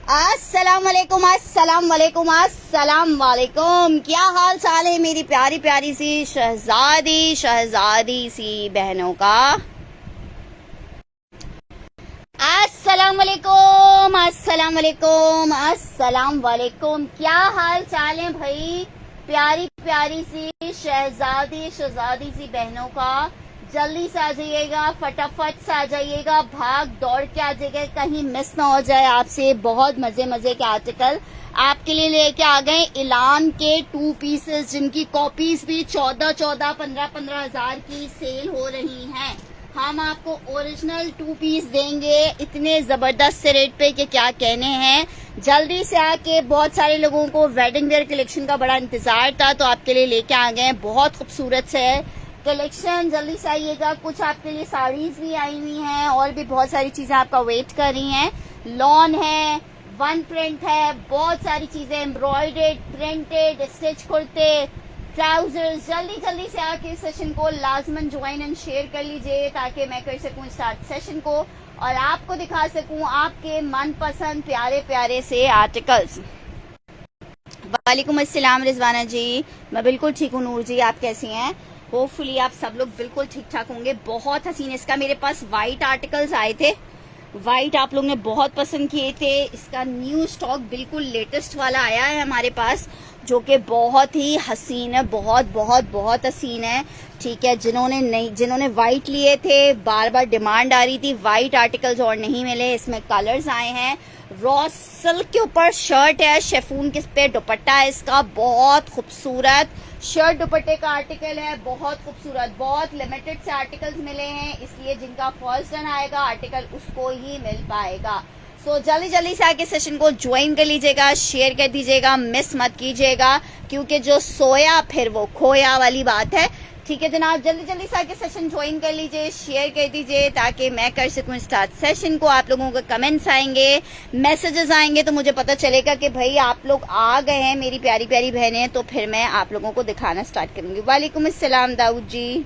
अस्सलाम वालेकुम, अस्सलाम वालेकुम, अस्सलाम वालेकुम। क्या हाल चाल है मेरी प्यारी प्यारी सी शहजादी सी बहनों का। अस्सलाम वालेकुम, अस्सलाम वालेकुम, अस्सलाम वालेकुम। क्या हाल चाल है भाई प्यारी प्यारी सी शहजादी सी बहनों का। जल्दी से आ जाइएगा, फटाफट से आ जाइएगा, भाग दौड़ के आ जाइएगा, कहीं मिस ना हो जाए आपसे। बहुत मजे मजे के आर्टिकल आपके लिए लेके आ गए। इलान के 2 पीसेस जिनकी कॉपीज भी 14 15 हजार की सेल हो रही हैं। हम आपको ओरिजिनल 2 पीस देंगे इतने जबरदस्त से रेट पे कि क्या कहने हैं। जल्दी से आके, बहुत सारे लोगों को वेडिंग वेयर कलेक्शन का बड़ा इंतजार था तो आपके लिए लेके आ गए। बहुत खूबसूरत से है कलेक्शन, जल्दी से आइएगा। कुछ आपके लिए साड़ीज भी आई हुई हैं और भी बहुत सारी चीजें आपका वेट कर रही हैं। लॉन है, वन प्रिंट है, बहुत सारी चीजें, एम्ब्रॉयडेड, प्रिंटेड, स्टिच कुर्ते, ट्राउजर्स। जल्दी जल्दी से आके इस सेशन को लाजमन ज्वाइन एंड शेयर कर लीजिए ताकि मैं कर सकूं स्टार्ट सेशन को और आपको दिखा सकूं आपके मनपसंद प्यारे प्यारे से आर्टिकल्स। वालेकुम अस्सलाम रिजवाना जी, मैं बिल्कुल ठीक हूँ। नूर जी, आप कैसी हैं? होपफुली आप सब लोग बिल्कुल ठीक ठाक होंगे। बहुत हसीन इसका मेरे पास वाइट आर्टिकल्स आए थे, वाइट आप लोगों ने बहुत पसंद किए थे। इसका न्यू स्टॉक बिल्कुल लेटेस्ट वाला आया है हमारे पास जो कि बहुत ही हसीन है, बहुत बहुत बहुत हसीन है। ठीक है, जिन्होंने वाइट लिए थे, बार बार डिमांड आ रही थी, वाइट आर्टिकल्स और नहीं मिले। इसमें कलर्स आए हैं। रॉ सिल्क के ऊपर शर्ट है, शेफून के पे दुपट्टा है इसका, बहुत खूबसूरत शर्ट दुपट्टे का आर्टिकल है, बहुत खूबसूरत। बहुत लिमिटेड से आर्टिकल्स मिले हैं, इसलिए जिनका फर्स्ट रन आएगा आर्टिकल उसको ही मिल पाएगा। सो जल्दी जल्दी से आके सेशन को ज्वाइन कर लीजिएगा, शेयर कर दीजिएगा, मिस मत कीजिएगा, क्योंकि जो सोया फिर वो खोया वाली बात है। ठीक है जनाब, जल्दी जल्दी से आके सेशन ज्वाइन कर लीजिए, शेयर कर दीजिए ताकि मैं कर सकूं स्टार्ट सेशन को। आप लोगों के कमेंट्स आएंगे, मैसेजेस आएंगे तो मुझे पता चलेगा कि भाई आप लोग आ गए हैं मेरी प्यारी प्यारी बहनें, तो फिर मैं आप लोगों को दिखाना स्टार्ट करूंगी। वालेकुम अस्सलाम दाऊद जी।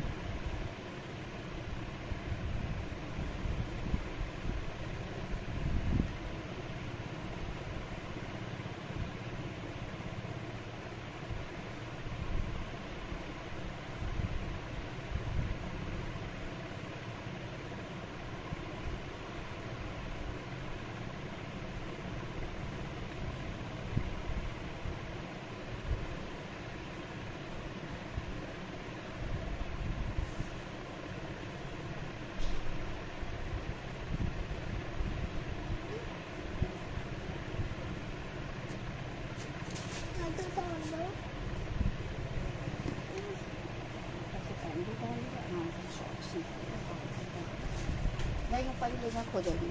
खो जाएगी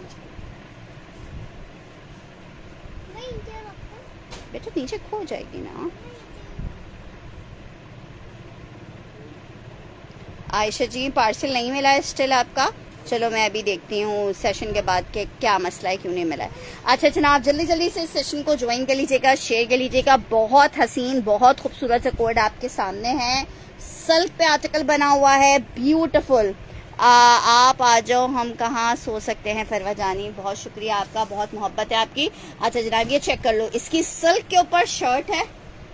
बेटा, नीचे खो जाएगी ना। आयशा जी, पार्सल नहीं मिला है स्टिल आपका? चलो मैं अभी देखती हूँ सेशन के बाद के क्या मसला है, क्यों नहीं मिला है। अच्छा जनाब, जल्दी जल्दी से इस सेशन को ज्वाइन कर लीजिएगा, शेयर कर लीजिएगा। बहुत हसीन, बहुत खूबसूरत से कोड आपके सामने है। सिल्क पे आर्टिकल बना हुआ है, ब्यूटीफुल। आप आ जाओ, हम कहाँ सो सकते हैं फरवा जानी, बहुत शुक्रिया आपका, बहुत मोहब्बत है आपकी। अच्छा जनाब, ये चेक कर लो, इसकी सिल्क के ऊपर शर्ट है,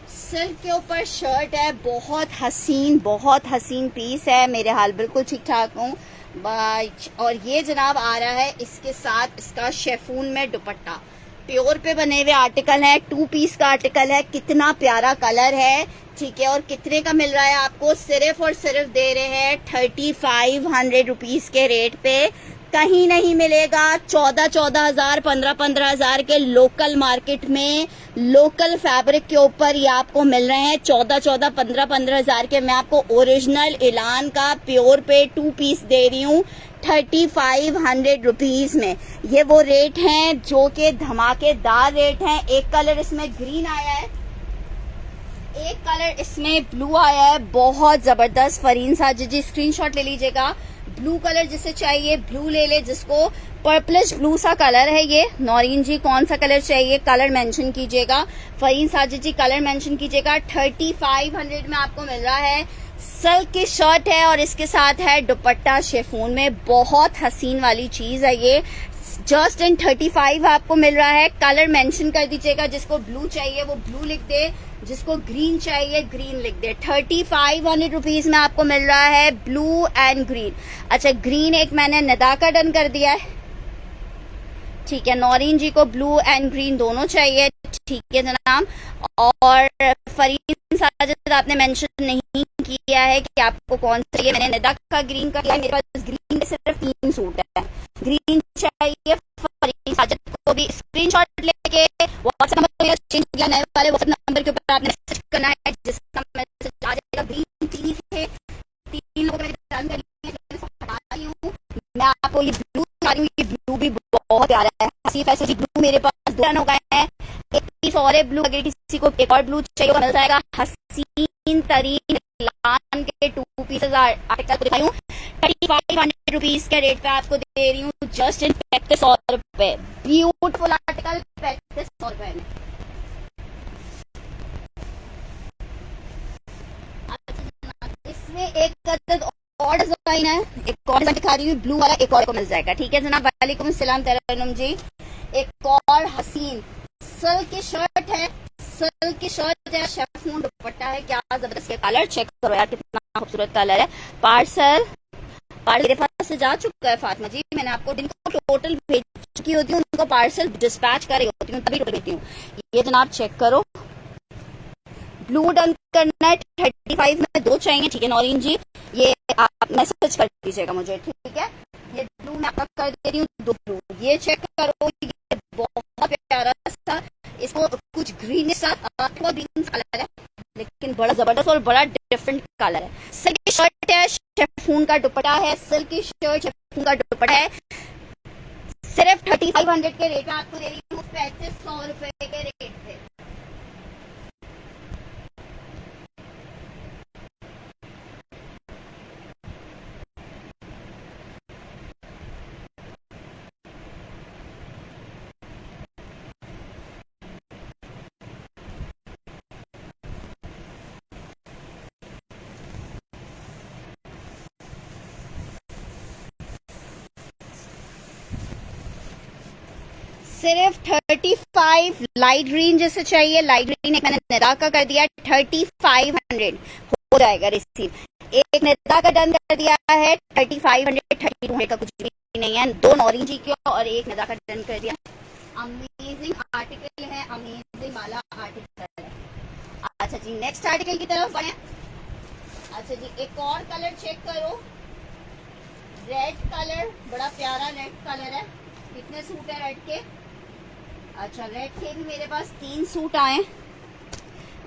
सिल्क के ऊपर शर्ट है, बहुत हसीन पीस है। मेरे हाल बिल्कुल ठीक ठाक हूँ। और ये जनाब आ रहा है इसके साथ इसका शेफून में दुपट्टा, प्योर पे बने हुए आर्टिकल है, 2 पीस का आर्टिकल है। कितना प्यारा कलर है। ठीक है, और कितने का मिल रहा है आपको? सिर्फ और सिर्फ दे रहे हैं 3500 रुपीज के रेट पे। कहीं नहीं मिलेगा। 14 हजार 15 हजार के लोकल मार्केट में लोकल फैब्रिक के ऊपर ये आपको मिल रहे हैं। 14 15 हजार के मैं आपको ओरिजिनल इलान का प्योर पे 2 पीस दे रही हूँ 3500 रुपीज में। ये वो रेट हैं जो कि धमाकेदार रेट हैं। एक कलर इसमें ग्रीन आया है, एक कलर इसमें ब्लू आया है, बहुत जबरदस्त। फरीन साजिद जी स्क्रीनशॉट ले लीजिएगा। ब्लू कलर जिसे चाहिए ब्लू ले ले, जिसको पर्पलिश ब्लू सा कलर है ये। नौरीन जी कौन सा कलर चाहिए, कलर मेंशन कीजिएगा। फरीन साजिद जी कलर मेंशन कीजिएगा। 3500 में आपको मिल रहा है। सिल्क की शर्ट है और इसके साथ है दुपट्टा शेफून में। बहुत हसीन वाली चीज है ये। जस्ट इन 35 आपको मिल रहा है। कलर मेंशन कर दीजिएगा, जिसको ब्लू चाहिए वो ब्लू लिख दे, जिसको ग्रीन चाहिए ग्रीन लिख दे। 3500 रुपीज में आपको मिल रहा है ब्लू एंड ग्रीन। अच्छा, ग्रीन एक मैंने निदा का डन कर दिया है, ठीक है। नौरीन जी को ब्लू एंड ग्रीन दोनों चाहिए, ठीक है जनाब। और फरीन साजिद आपने मेंशन नहीं किया है कि आपको कौन सा चाहिए। मैंने निदा का ग्रीन का किया, मेरे पास ग्रीन में सिर्फ 3 सूट है। ग्रीन चाहिए फरीन साजिद को भी। स्क्रीनशॉट लेके व्हाट्सएप नंबर चेंज किया, नए वाले व्हाट्सएप नंबर के ऊपर आपने मैसेज करना है, जिसका मैसेज आ जाएगा। ग्रीन 3 थे, 3 लोगों ने डन कर लिया, हटा रही हूँ मैं आपको। ये ब्लू दिखा रही हूँ, ये ब्लू भी बहुत प्यारा है। हसीफ ऐसे जी ब्लू मेरे पास 2 हो गए हैं। एक पीस और है ब्लू, अगर किसी को एक और ब्लू चाहिए मिल जाएगा। हसीन तरीन लान के 2 पीसेस आर्टिकल को दिखाई हूँ। 3500 रुपीज के रेट पे आपको दे रही हूँ, जस्ट इन 3500 रुपए। ब्यूटीफुल आर्टिकल 3500 रुपए में। इसमें एक अदद और डिजाइन है, एक और डिजाइन दिखा रही हूँ ब्लू वाला, एक और को मिल जाएगा, ठीक है जनाब। वालेकुम अस्सलाम तरन्नुम जी। एक और हसीन सिल्क की शर्ट है, सिल्क की शर्ट है, शेफून दुपट्टा है, क्या जबरदस्त है। कलर चेक करो यार, कितना खूबसूरत कलर है। पार्सल मेरे पास से जा चुका है फातिमा जी, मैंने आपको जिनको टोटल भेज चुकी होती हूँ उनको पार्सल डिस्पैच कर रही होती हूँ, तभी टोटल भेजती हूँ। ये जनाब चेक करो, ब्लू डन करना है। 35 में 2 चाहिए, ठीक है नौरीन जी, ये आप मैसेज कर दीजिएगा मुझे, ठीक है। ये ब्लू मैं आपका कर दे रही हूँ, 2 ब्लू। ये चेक करो, ये बहुत प्यारा सा, इसको कुछ ग्रीन सा ग्रीन कलर है, लेकिन बड़ा जबरदस्त और बड़ा डिफरेंट कलर है। सिल्क की शर्ट है, शेफून का दुपट्टा है, सिल्क की शर्ट शेफून का दुपट्टा है। सिर्फ 3500 के रेट में आपको दे रही हूँ, 3500 रुपए के रेट पे। सिर्फ 35 लाइट ग्रीन जैसे चाहिए, लाइट ग्रीन एक मैंने निदा का कर दिया, 3500 हो जाएगा रिसीव। एक निदा का डन कर दिया है 3500, 3200 का कुछ भी नहीं है। 2 नौरीन जी के और एक निदा का डन कर दिया। अमेजिंग आर्टिकल है, अमेजिंग वाला आर्टिकल है। अच्छा जी, नेक्स्ट आर्टिकल की तरफ बढ़े। अच्छा जी, एक और कलर चेक करो, रेड कलर, बड़ा प्यारा रेड कलर है। कितने सूट है रेड के? अच्छा, रेड के भी मेरे पास 3 सूट आए,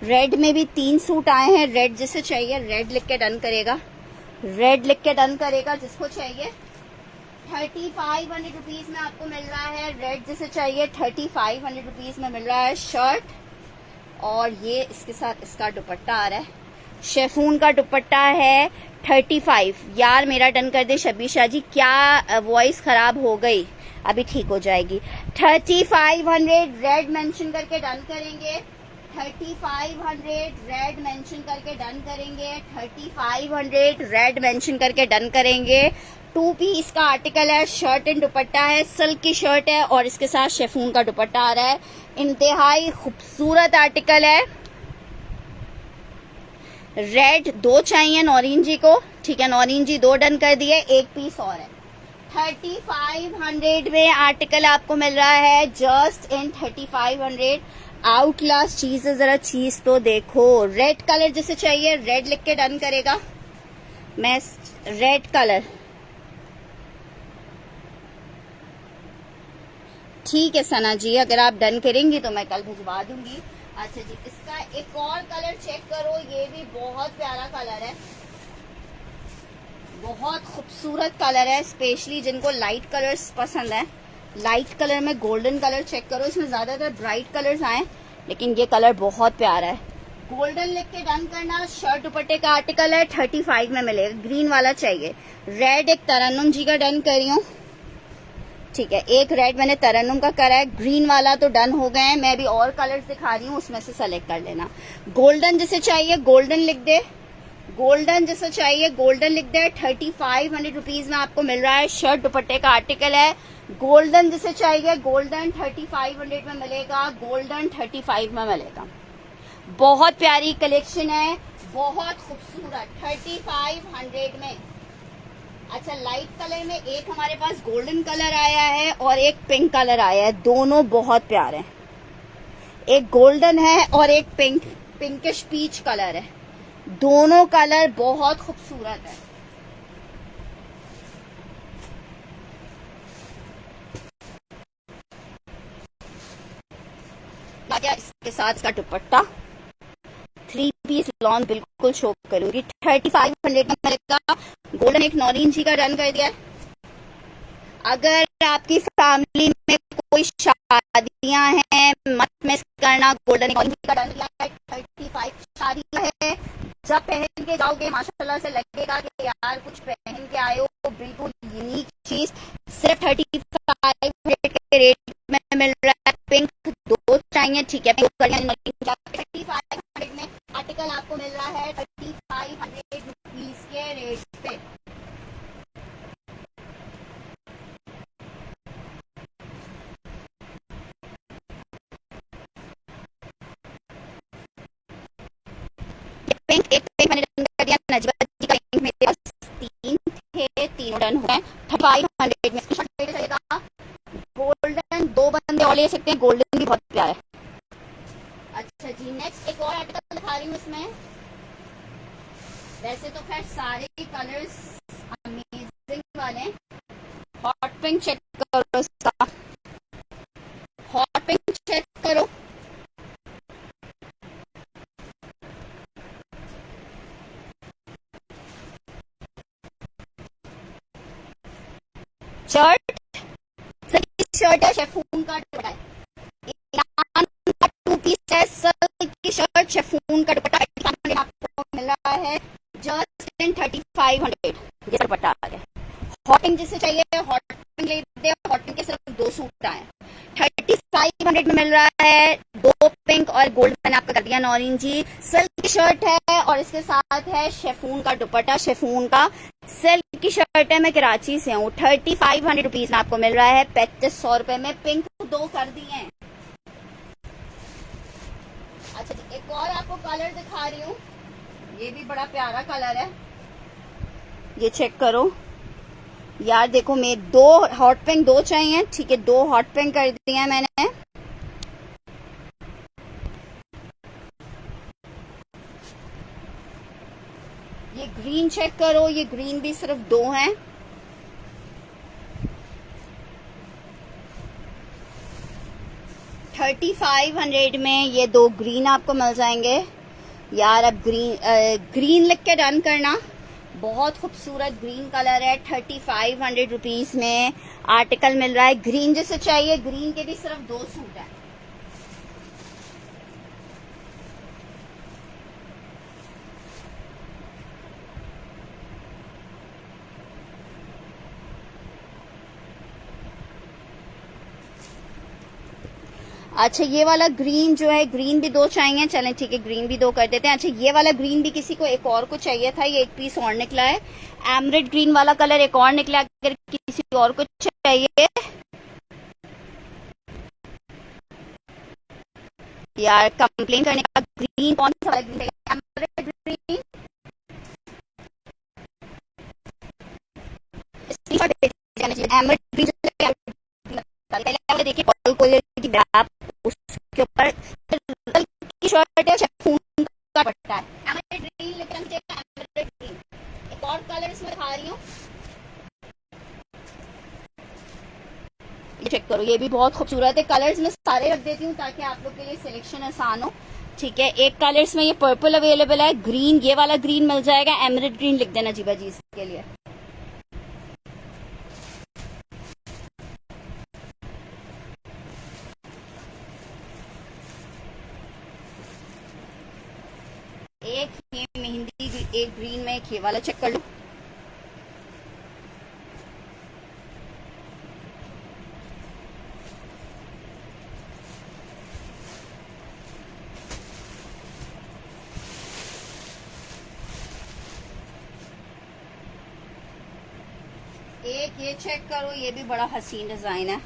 रेड में भी 3 सूट आए हैं। रेड जिसे चाहिए रेड लिख के डन करेगा, रेड लिख के डन करेगा जिसको चाहिए। 3500 रुपीज में आपको मिल रहा है, रेड जिसे चाहिए 3500 रुपीज में मिल रहा है शर्ट। और ये इसके साथ इसका दुपट्टा आ रहा है, शेफून का दुपट्टा है। 35 यार मेरा डन कर दे शबीशा जी, क्या वॉइस खराब हो गई, अभी ठीक हो जाएगी। 3500 रेड मेंशन करके डन करेंगे, 3500 रेड मेंशन करके डन करेंगे, 3500 रेड मेंशन करके डन करेंगे। 2 पीस का आर्टिकल है, शर्ट एंड दुपट्टा है, सिल्क की शर्ट है और इसके साथ शेफून का दुपट्टा आ रहा है। इंतहाई खूबसूरत आर्टिकल है। रेड 2 चाहिए नौरीन जी को, ठीक है नौरीन जी 2 डन कर दिए, 1 पीस और है। 3500 में आर्टिकल आपको मिल रहा है, जस्ट इन 3500। आउट क्लास चीज है, जरा चीज तो देखो। रेड कलर जिसे चाहिए रेड लिख के डन करेगा। मैं रेड कलर, ठीक है सना जी, अगर आप डन करेंगी तो मैं कल भिजवा दूंगी। अच्छा जी, इसका एक और कलर चेक करो, ये भी बहुत प्यारा कलर है, बहुत खूबसूरत कलर है। स्पेशली जिनको लाइट कलर्स पसंद है, लाइट कलर में गोल्डन कलर चेक करो। इसमें ज्यादातर ब्राइट कलर्स आए, लेकिन ये कलर बहुत प्यारा है। गोल्डन लिख के डन करना। शर्ट दुपट्टे का आर्टिकल है, 35 में मिलेगा। ग्रीन वाला चाहिए। रेड एक तरन्नुम जी का डन कर रही हूँ, ठीक है, एक रेड मैंने तरन्नुम का करा है। ग्रीन वाला तो डन हो गए हैं, मैं अभी और कलर्स दिखा रही हूँ, उसमें से सेलेक्ट कर लेना। गोल्डन जिसे चाहिए गोल्डन लिख दे, गोल्डन जिसे चाहिए गोल्डन लिख दे। 3500 रुपीज में आपको मिल रहा है। शर्ट दुपट्टे का आर्टिकल है, गोल्डन जिसे चाहिए, गोल्डन 3500 में मिलेगा, गोल्डन 35 में मिलेगा। बहुत प्यारी कलेक्शन है, बहुत खूबसूरत 3500 में। अच्छा, लाइट कलर में एक हमारे पास गोल्डन कलर आया है और एक पिंक कलर आया है, दोनों बहुत प्यारे हैं। एक गोल्डन है और एक पिंकिश पीच कलर है, दोनों कलर बहुत खूबसूरत है। इसके साथ का दुपट्टा 3 पीस लॉन बिल्कुल शो करूंगी, 3500 में मिलेगा। गोल्डन एक नॉरेंज जी का डन कर दिया है। अगर आपकी फैमिली में कोई शादियां हैं, मत मिस करना, गोल्डन एक ऑरेंज का डन दिया है। 35 शादी है, जब पहन के जाओगे माशाल्लाह से लगेगा कि यार कुछ पहन के आए हो। बिल्कुल यूनिक चीज सिर्फ 3500 के रेट में मिल रहा है। पिंक दो चाहिए, ठीक है, 3500 में आर्टिकल आपको मिल रहा है 3500 रुपीज के रेट पे। पिंक एक पिंक मैंने डन कर दिया, नजबत जी का पिंक मेरे पास 3 थे, तीनों डन हुए हैं। 3500 में स्क्रीनशॉट चलेगा। गोल्डन 2 बंदे और ले सकते हैं, गोल्डन भी बहुत प्यारा है। अच्छा जी, नेक्स्ट एक और आर्टिकल दिखा रही हूँ इसमें। वैसे तो खैर सारे कलर्स अमेजिंग वाले। हॉट पिंक चेक करो, इसका हॉट पिंक चेक करो। शर्ट शर्ट है, शेफून का दुपट्टा है, 2 पीस है, सिल्क की शर्ट, शेफून का दुपट्टा आपको मिल रहा है जस्ट इन 3500। ये दुपट्टा आ गया। हॉट पिंक जिसे चाहिए हॉट पिंक ले लेते हैं। हॉट पिंक के सिर्फ 2 सूट आए, 3500 में मिल रहा है। 2 पिंक और गोल्ड मैंने आपको कर दिया ऑरेंज जी। सिल्क की शर्ट है और इसके साथ है शेफून का दुपट्टा, शेफून का सिल्क की शर्ट है। मैं कराची से हूँ, 3500 रुपीज में आपको मिल रहा है, 3500 रुपए में। पिंक 2 कर दिए हैं। अच्छा जी, एक और आपको कलर दिखा रही हूँ, ये भी बड़ा प्यारा कलर है, ये चेक करो यार। देखो, मैं 2 हॉट पिंक 2 चाहिए, ठीक है, 2 हॉट पिंक कर दिए हैं मैंने। ये ग्रीन चेक करो, ये ग्रीन भी सिर्फ 2 हैं। $3500 में ये 2 ग्रीन आपको मिल जाएंगे यार। अब ग्रीन लिख के डन करना, बहुत खूबसूरत ग्रीन कलर है। 3500 रुपीज में आर्टिकल मिल रहा है। ग्रीन जिसे चाहिए, ग्रीन के भी सिर्फ 2 सूट हैं। अच्छा, ये वाला ग्रीन जो है, ग्रीन भी 2 चाहिए, चलें ठीक है, ग्रीन भी 2 कर देते हैं। अच्छा, ये वाला ग्रीन भी किसी को एक और को चाहिए था, ये एक पीस और निकला है। एमरेड ग्रीन वाला कलर एक और निकला, अगर किसी और को चाहिए यार कंप्लेन करने का। ग्रीन कौन सा वाला ग्रीन है? एमरेड ग्रीन, एमरेड ग्रीन पहले देखिए कॉल क्वालिटी बैप, उसके ऊपर की शर्ट है, शेफून का दुपट्टा है। एमरेड ग्रीन लेकर एमरेड ग्रीन। एक और कलर इसमें दिखा रही हूँ, ये चेक करो, ये भी बहुत खूबसूरत है। कलर्स में सारे रख देती हूँ ताकि आप लोग के लिए सिलेक्शन आसान हो, ठीक है। एक कलर्स में ये पर्पल अवेलेबल है, ग्रीन, ये वाला ग्रीन मिल जाएगा। एमरेड ग्रीन लिख देना जीबा जी इसके लिए। एक ये मेहंदी, एक ग्रीन में, एक ये वाला चेक कर लो। एक ये चेक करो, ये भी बड़ा हसीन डिजाइन है।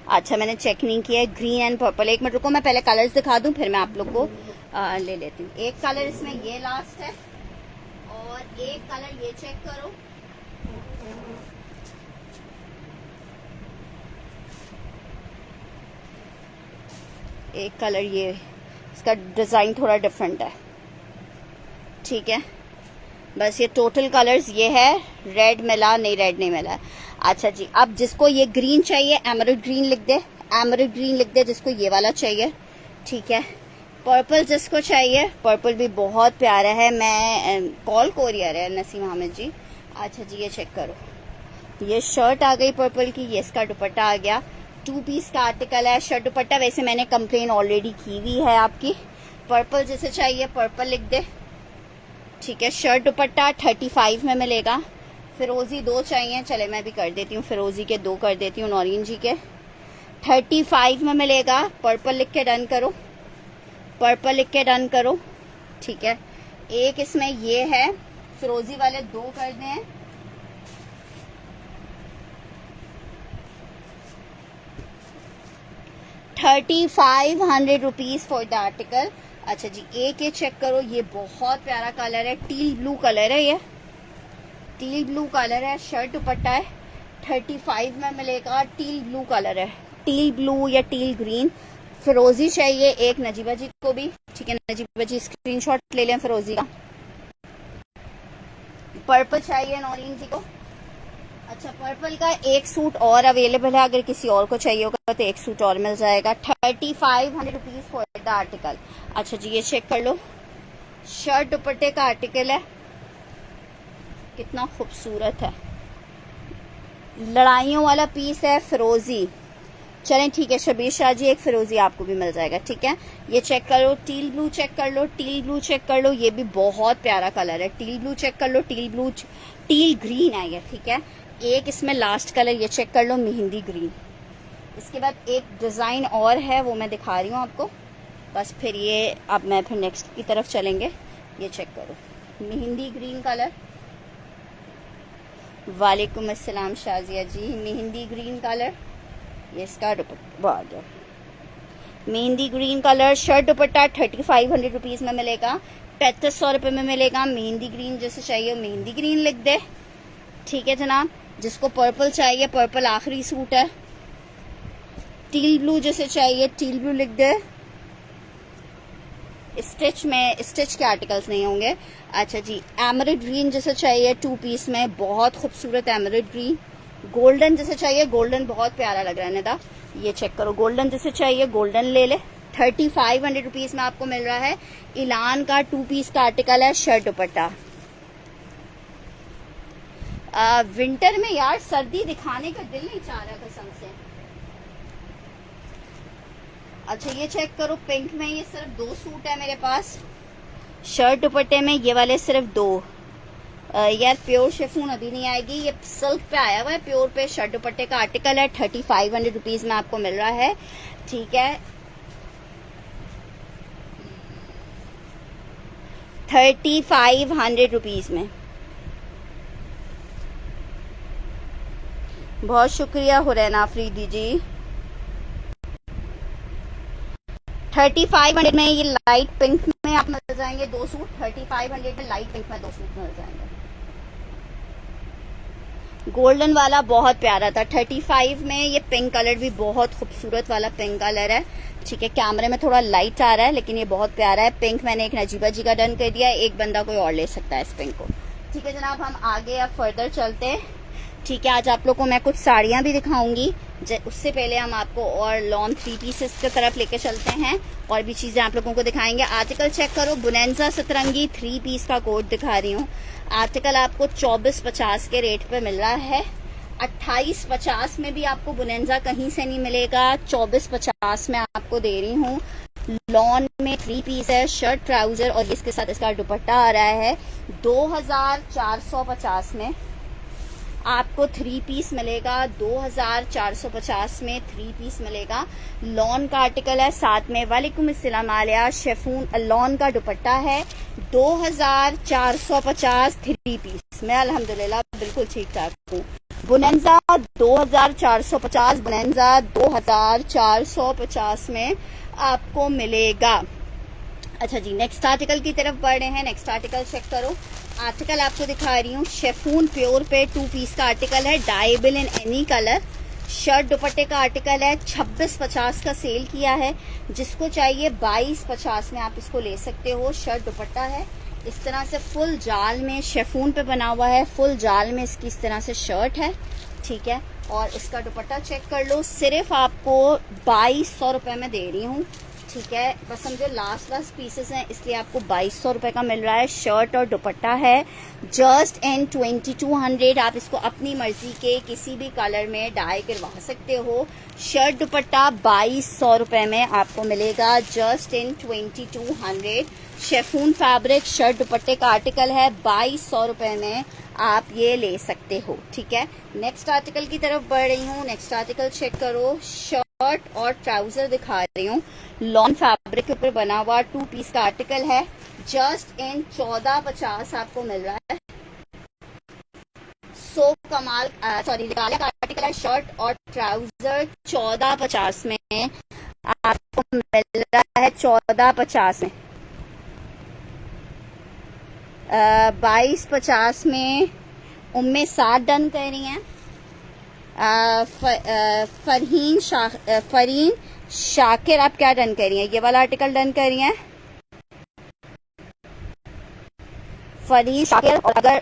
अच्छा मैंने चेक नहीं किया है, ग्रीन एंड पर्पल। एक मिनट रुको, मैं पहले कलर्स दिखा दूं फिर मैं आप लोग को ले लेती हूँ। एक कलर इसमें ये लास्ट है और एक कलर ये चेक करो। एक कलर ये, इसका डिजाइन थोड़ा डिफरेंट है, ठीक है। बस ये टोटल कलर्स ये है, रेड मिला नहीं, रेड नहीं मिला। अच्छा जी, अब जिसको ये ग्रीन चाहिए एमराल्ड ग्रीन लिख दे, एमराल्ड ग्रीन लिख दे जिसको ये वाला चाहिए, ठीक है। पर्पल जिसको चाहिए, पर्पल भी बहुत प्यारा है। मैं कॉल कोरियर है नसीम अहमद जी। अच्छा जी ये चेक करो, ये शर्ट आ गई पर्पल की, ये इसका दुपट्टा आ गया। 2 पीस का आर्टिकल है। शर्ट दुपट्टा वैसे मैंने कंप्लेन ऑलरेडी की हुई है आपकी। पर्पल जिसे चाहिए पर्पल लिख दे, ठीक है। शर्ट दुपट्टा 35 में मिलेगा। फिरोजी 2 चाहिए, चले मैं भी कर देती हूँ, फिरोजी के 2 कर देती हूँ, नौरीन जी के 35 में मिलेगा। पर्पल लिख के डन करो, पर्पल लिख के डन करो, ठीक है। एक इसमें ये है, फिरोजी वाले 2 कर दें। ₹3500 फॉर द आर्टिकल। अच्छा जी एक ये चेक करो, ये बहुत प्यारा कलर है, टील ब्लू कलर है, ये टील ब्लू कलर है। शर्ट दुपट्टा है, 35 में मिलेगा। टील ब्लू कलर है, टील ब्लू या टील ग्रीन। फिरोजी चाहिए एक नजीबा जी को भी, ठीक है। नजीबा जी स्क्रीनशॉट ले लें फिरोजी का। पर्पल चाहिए नौरीन जी को। अच्छा पर्पल का एक सूट और अवेलेबल है, अगर किसी और को चाहिए होगा तो एक सूट और मिल जाएगा। ₹3500 फॉर द आर्टिकल। अच्छा जी ये चेक कर लो, शर्ट दुपट्टे का आर्टिकल है, कितना खूबसूरत है, लड़ाइयों वाला पीस है, फिरोजी। चलें ठीक है शबीर शाह जी, एक फिरोजी आपको भी मिल जाएगा, ठीक है। ये चेक कर लो, टील ब्लू चेक कर लो, टील ब्लू चेक कर लो, ये भी बहुत प्यारा कलर है। टील ब्लू चेक कर लो, टील ब्लू, टील ग्रीन है ये, ठीक है। एक इसमें लास्ट कलर ये चेक कर लो, मेहंदी ग्रीन। इसके बाद एक डिजाइन और है, वो मैं दिखा रही हूँ आपको, बस फिर ये अब मैं फिर नेक्स्ट की तरफ चलेंगे। ये चेक करो, मेहंदी ग्रीन कलर। वालेकुम अस्सलाम शाजिया जी, मेहंदी ग्रीन कलर, ये इसका दुपट्टा आ गया, मेहंदी ग्रीन कलर। शर्ट दुपट्टा ₹3500 में मिलेगा, ₹3500 में मिलेगा। मेहंदी ग्रीन जैसे चाहिए मेहंदी ग्रीन लिख दे, ठीक है जनाब। जिसको पर्पल चाहिए, पर्पल आखिरी सूट है। टील ब्लू जैसे चाहिए टील ब्लू लिख दे। स्टिच में, स्टिच के आर्टिकल्स नहीं होंगे। अच्छा जी एमराल्ड ग्रीन जैसे चाहिए 2 पीस में, बहुत खूबसूरत एमराल्ड ग्रीन। गोल्डन जैसे चाहिए, गोल्डन बहुत प्यारा लग रहा है ना, ये चेक करो, गोल्डन जैसे चाहिए गोल्डन ले ले। ₹3500 में आपको मिल रहा है। इलान का 2 पीस का आर्टिकल है, शर्ट दुपट्टा। विंटर में यार सर्दी दिखाने का दिल नहीं चाह रहा कसम से। अच्छा ये चेक करो, पिंक में ये सिर्फ 2 सूट है मेरे पास। शर्ट दुपट्टे में ये वाले सिर्फ 2। यार प्योर शिफॉन अभी नहीं आएगी, ये सिल्क पे आया हुआ है, प्योर पे शर्ट दुपट्टे का आर्टिकल है। ₹3500 में आपको मिल रहा है, ठीक है। ₹3500 में। बहुत शुक्रिया हुरैना अफरीदी जी। 3500 में ये लाइट पिंक में आप मिल जाएंगे 2 सूट। 3500 में लाइट पिंक में 2 सूट मिल जाएंगे। गोल्डन वाला बहुत प्यारा था। 35 में ये पिंक कलर भी बहुत खूबसूरत वाला पिंक कलर है, ठीक है। कैमरे में थोड़ा लाइट आ रहा है लेकिन ये बहुत प्यारा है। पिंक मैंने एक नजीबा जी का डन कर दिया है, एक बंदा कोई और ले सकता है इस पिंक को, ठीक है जनाब। हम आगे अब फर्दर चलते हैं, ठीक है। आज आप लोग को मैं कुछ साड़ियाँ भी दिखाऊंगी, उससे पहले हम आपको और लॉन 3 पीसेस की तरफ लेके चलते हैं, और भी चीजें आप लोगों को दिखाएंगे। आर्टिकल चेक करो, बुनेंजा सतरंगी 3 पीस का कोट दिखा रही हूँ। आर्टिकल आपको 2450 के रेट पे मिल रहा है। 2850 में भी आपको बुनेंजा कहीं से नहीं मिलेगा, 2450 में आपको दे रही हूँ। लॉन में 3 पीस है, शर्ट ट्राउजर और इसके साथ इसका दुपट्टा आ रहा है 2450 में। आपको 3 पीस मिलेगा 2450 में 3 पीस मिलेगा। लॉन का आर्टिकल है, साथ में वालेकुम अस्सलाम आलिया शेफून लॉन का दुपट्टा है 2450 3 पीस में। अल्हम्दुलिल्लाह बिल्कुल ठीक ठाक हूँ। बोनेंजा 2450, बोनेंजा 2450 में आपको मिलेगा। अच्छा जी, नेक्स्ट आर्टिकल की तरफ बढ़ रहे हैं। नेक्स्ट आर्टिकल चेक करो। आर्टिकल आपको दिखा रही हूँ शेफून प्योर पे 2 पीस का आर्टिकल है, डाइबल इन एनी कलर। शर्ट दुपट्टे का आर्टिकल है, 2650 का सेल किया है। जिसको चाहिए 2250 में आप इसको ले सकते हो। शर्ट दुपट्टा है इस तरह से फुल जाल में, शेफून पे बना हुआ है, फुल जाल में इसकी इस तरह से शर्ट है, ठीक है। और इसका दुपट्टा चेक कर लो, सिर्फ आपको 2200 रुपये में दे रही हूँ, ठीक है। बस समझो लास्ट पीसेस हैं इसलिए आपको 2200 रुपये का मिल रहा है। शर्ट और दुपट्टा है जस्ट इन 2200। आप इसको अपनी मर्जी के किसी भी कलर में डाई करवा सकते हो। शर्ट दुपट्टा 2200 रुपये में आपको मिलेगा just in 2200। Chiffon fabric shirt दुपट्टे का आर्टिकल है, 2200 रुपये में आप ये ले सकते हो, ठीक है। नेक्स्ट आर्टिकल की तरफ बढ़ रही हूँ। नेक्स्ट आर्टिकल चेक करो। शर्ट और ट्राउजर दिखा रही हूँ, लॉन फैब्रिक के ऊपर बना हुआ 2 पीस का आर्टिकल है, जस्ट इन 1450 आपको मिल रहा है। सो कमाल सॉरी निकाले का आर्टिकल है। शर्ट और ट्राउजर 1450 में आपको मिल रहा है, 1450 में। 2250 में उम्मे 7 डन कर रही हैं। फरहीन शाकिर आप क्या डन कर रही हैं? ये वाला आर्टिकल डन कर रही हैं फरहीन शाकिर। और अगर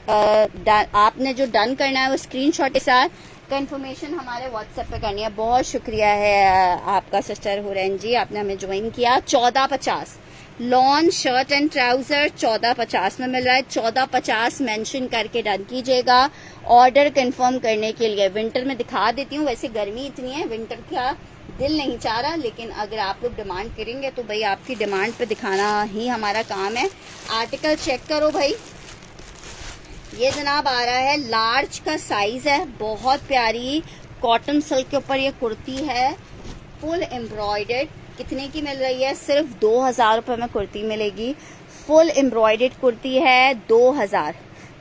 आपने जो डन करना है वो स्क्रीनशॉट के साथ कंफर्मेशन हमारे व्हाट्सएप पे करनी है। बहुत शुक्रिया है आपका सिस्टर हुरैन जी, आपने हमें ज्वाइन किया। 1450 लॉन शर्ट एंड ट्राउजर 1450 में मिल रहा है। 1450 मेंशन करके डन कीजिएगा ऑर्डर कंफर्म करने के लिए। विंटर में दिखा देती हूँ, वैसे गर्मी इतनी है विंटर का दिल नहीं चाह रहा, लेकिन अगर आप लोग डिमांड करेंगे तो भाई आपकी डिमांड पे दिखाना ही हमारा काम है। आर्टिकल चेक करो भाई, ये जनाब आ रहा है लार्ज का साइज है, बहुत प्यारी कॉटन सिल्क के ऊपर ये कुर्ती है, फुल एम्ब्रॉयडर्ड। कितने की मिल रही है? सिर्फ 2000 रुपये में कुर्ती मिलेगी। फुल एम्ब्रॉयडर्ड कुर्ती है 2000,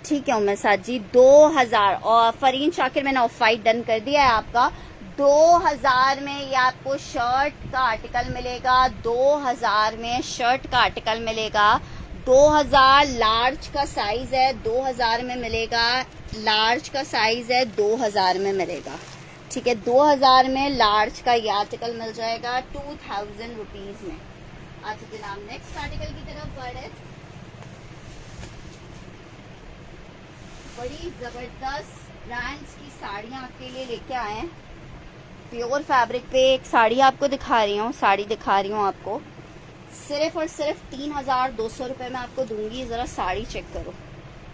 ठीक है उम्र साथ जी 2000। और फरीन शाकिर मैंने ऑफ वाइट डन कर दिया है आपका। 2000 में ये आपको शर्ट का आर्टिकल मिलेगा, 2000 में शर्ट का आर्टिकल मिलेगा। 2000 लार्ज का साइज है, 2000 में मिलेगा। लार्ज का साइज है 2000 में मिलेगा, ठीक है। 2000 में लार्ज का ये आर्टिकल मिल जाएगा 2000 रुपीज में। अच्छा जनाब नेक्स्ट आर्टिकल की तरफ बढ़े। बड़ी जबरदस्त ब्रांड्स की साड़ियाँ आपके लिए लेके आए हैं। प्योर फैब्रिक पे एक साड़ी आपको दिखा रही हूँ, साड़ी दिखा रही हूँ आपको सिर्फ और सिर्फ 3200 रुपये में आपको दूंगी। जरा साड़ी चेक करो,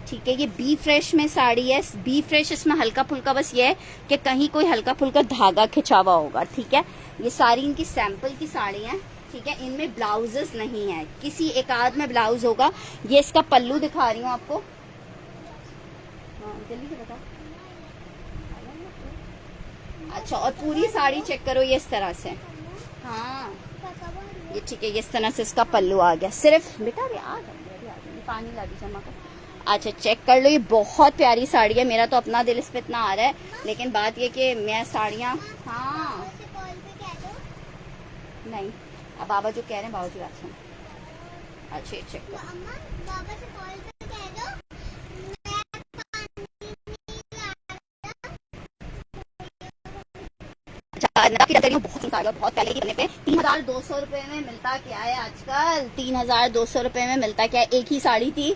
ठीक है। ये बी फ्रेश में साड़ी है। बी फ्रेश इसमें हल्का फुल्का बस ये है कि कहीं कोई हल्का फुल्का धागा खिंचावा होगा, ठीक है। ये सारी इनकी सैंपल की साड़ी है, ठीक है। इनमें ब्लाउजेस नहीं है, किसी एक आध में ब्लाउज होगा। ये इसका पल्लू दिखा रही हूँ आपको, जल्दी से बताओ। अच्छा और पूरी साड़ी चेक करो ये इस तरह से, हाँ ये ठीक है। ये इस तरह से इसका पल्लू आ गया। सिर्फ बेटा पानी ला दीजिए माँ को। अच्छा चेक कर लो, ये बहुत प्यारी साड़ी है। मेरा तो अपना दिल इस पे इतना आ रहा है, लेकिन बात ये कि मैं साड़ियाँ हाँ नहीं, अब बाबा जो कह रहे हैं बाबा की बात सुनो। अच्छा चेक करो, बहुत पहले की पे 3200 रुपए में मिलता क्या है आजकल? 3200 रुपए में मिलता क्या है? एक ही साड़ी थी,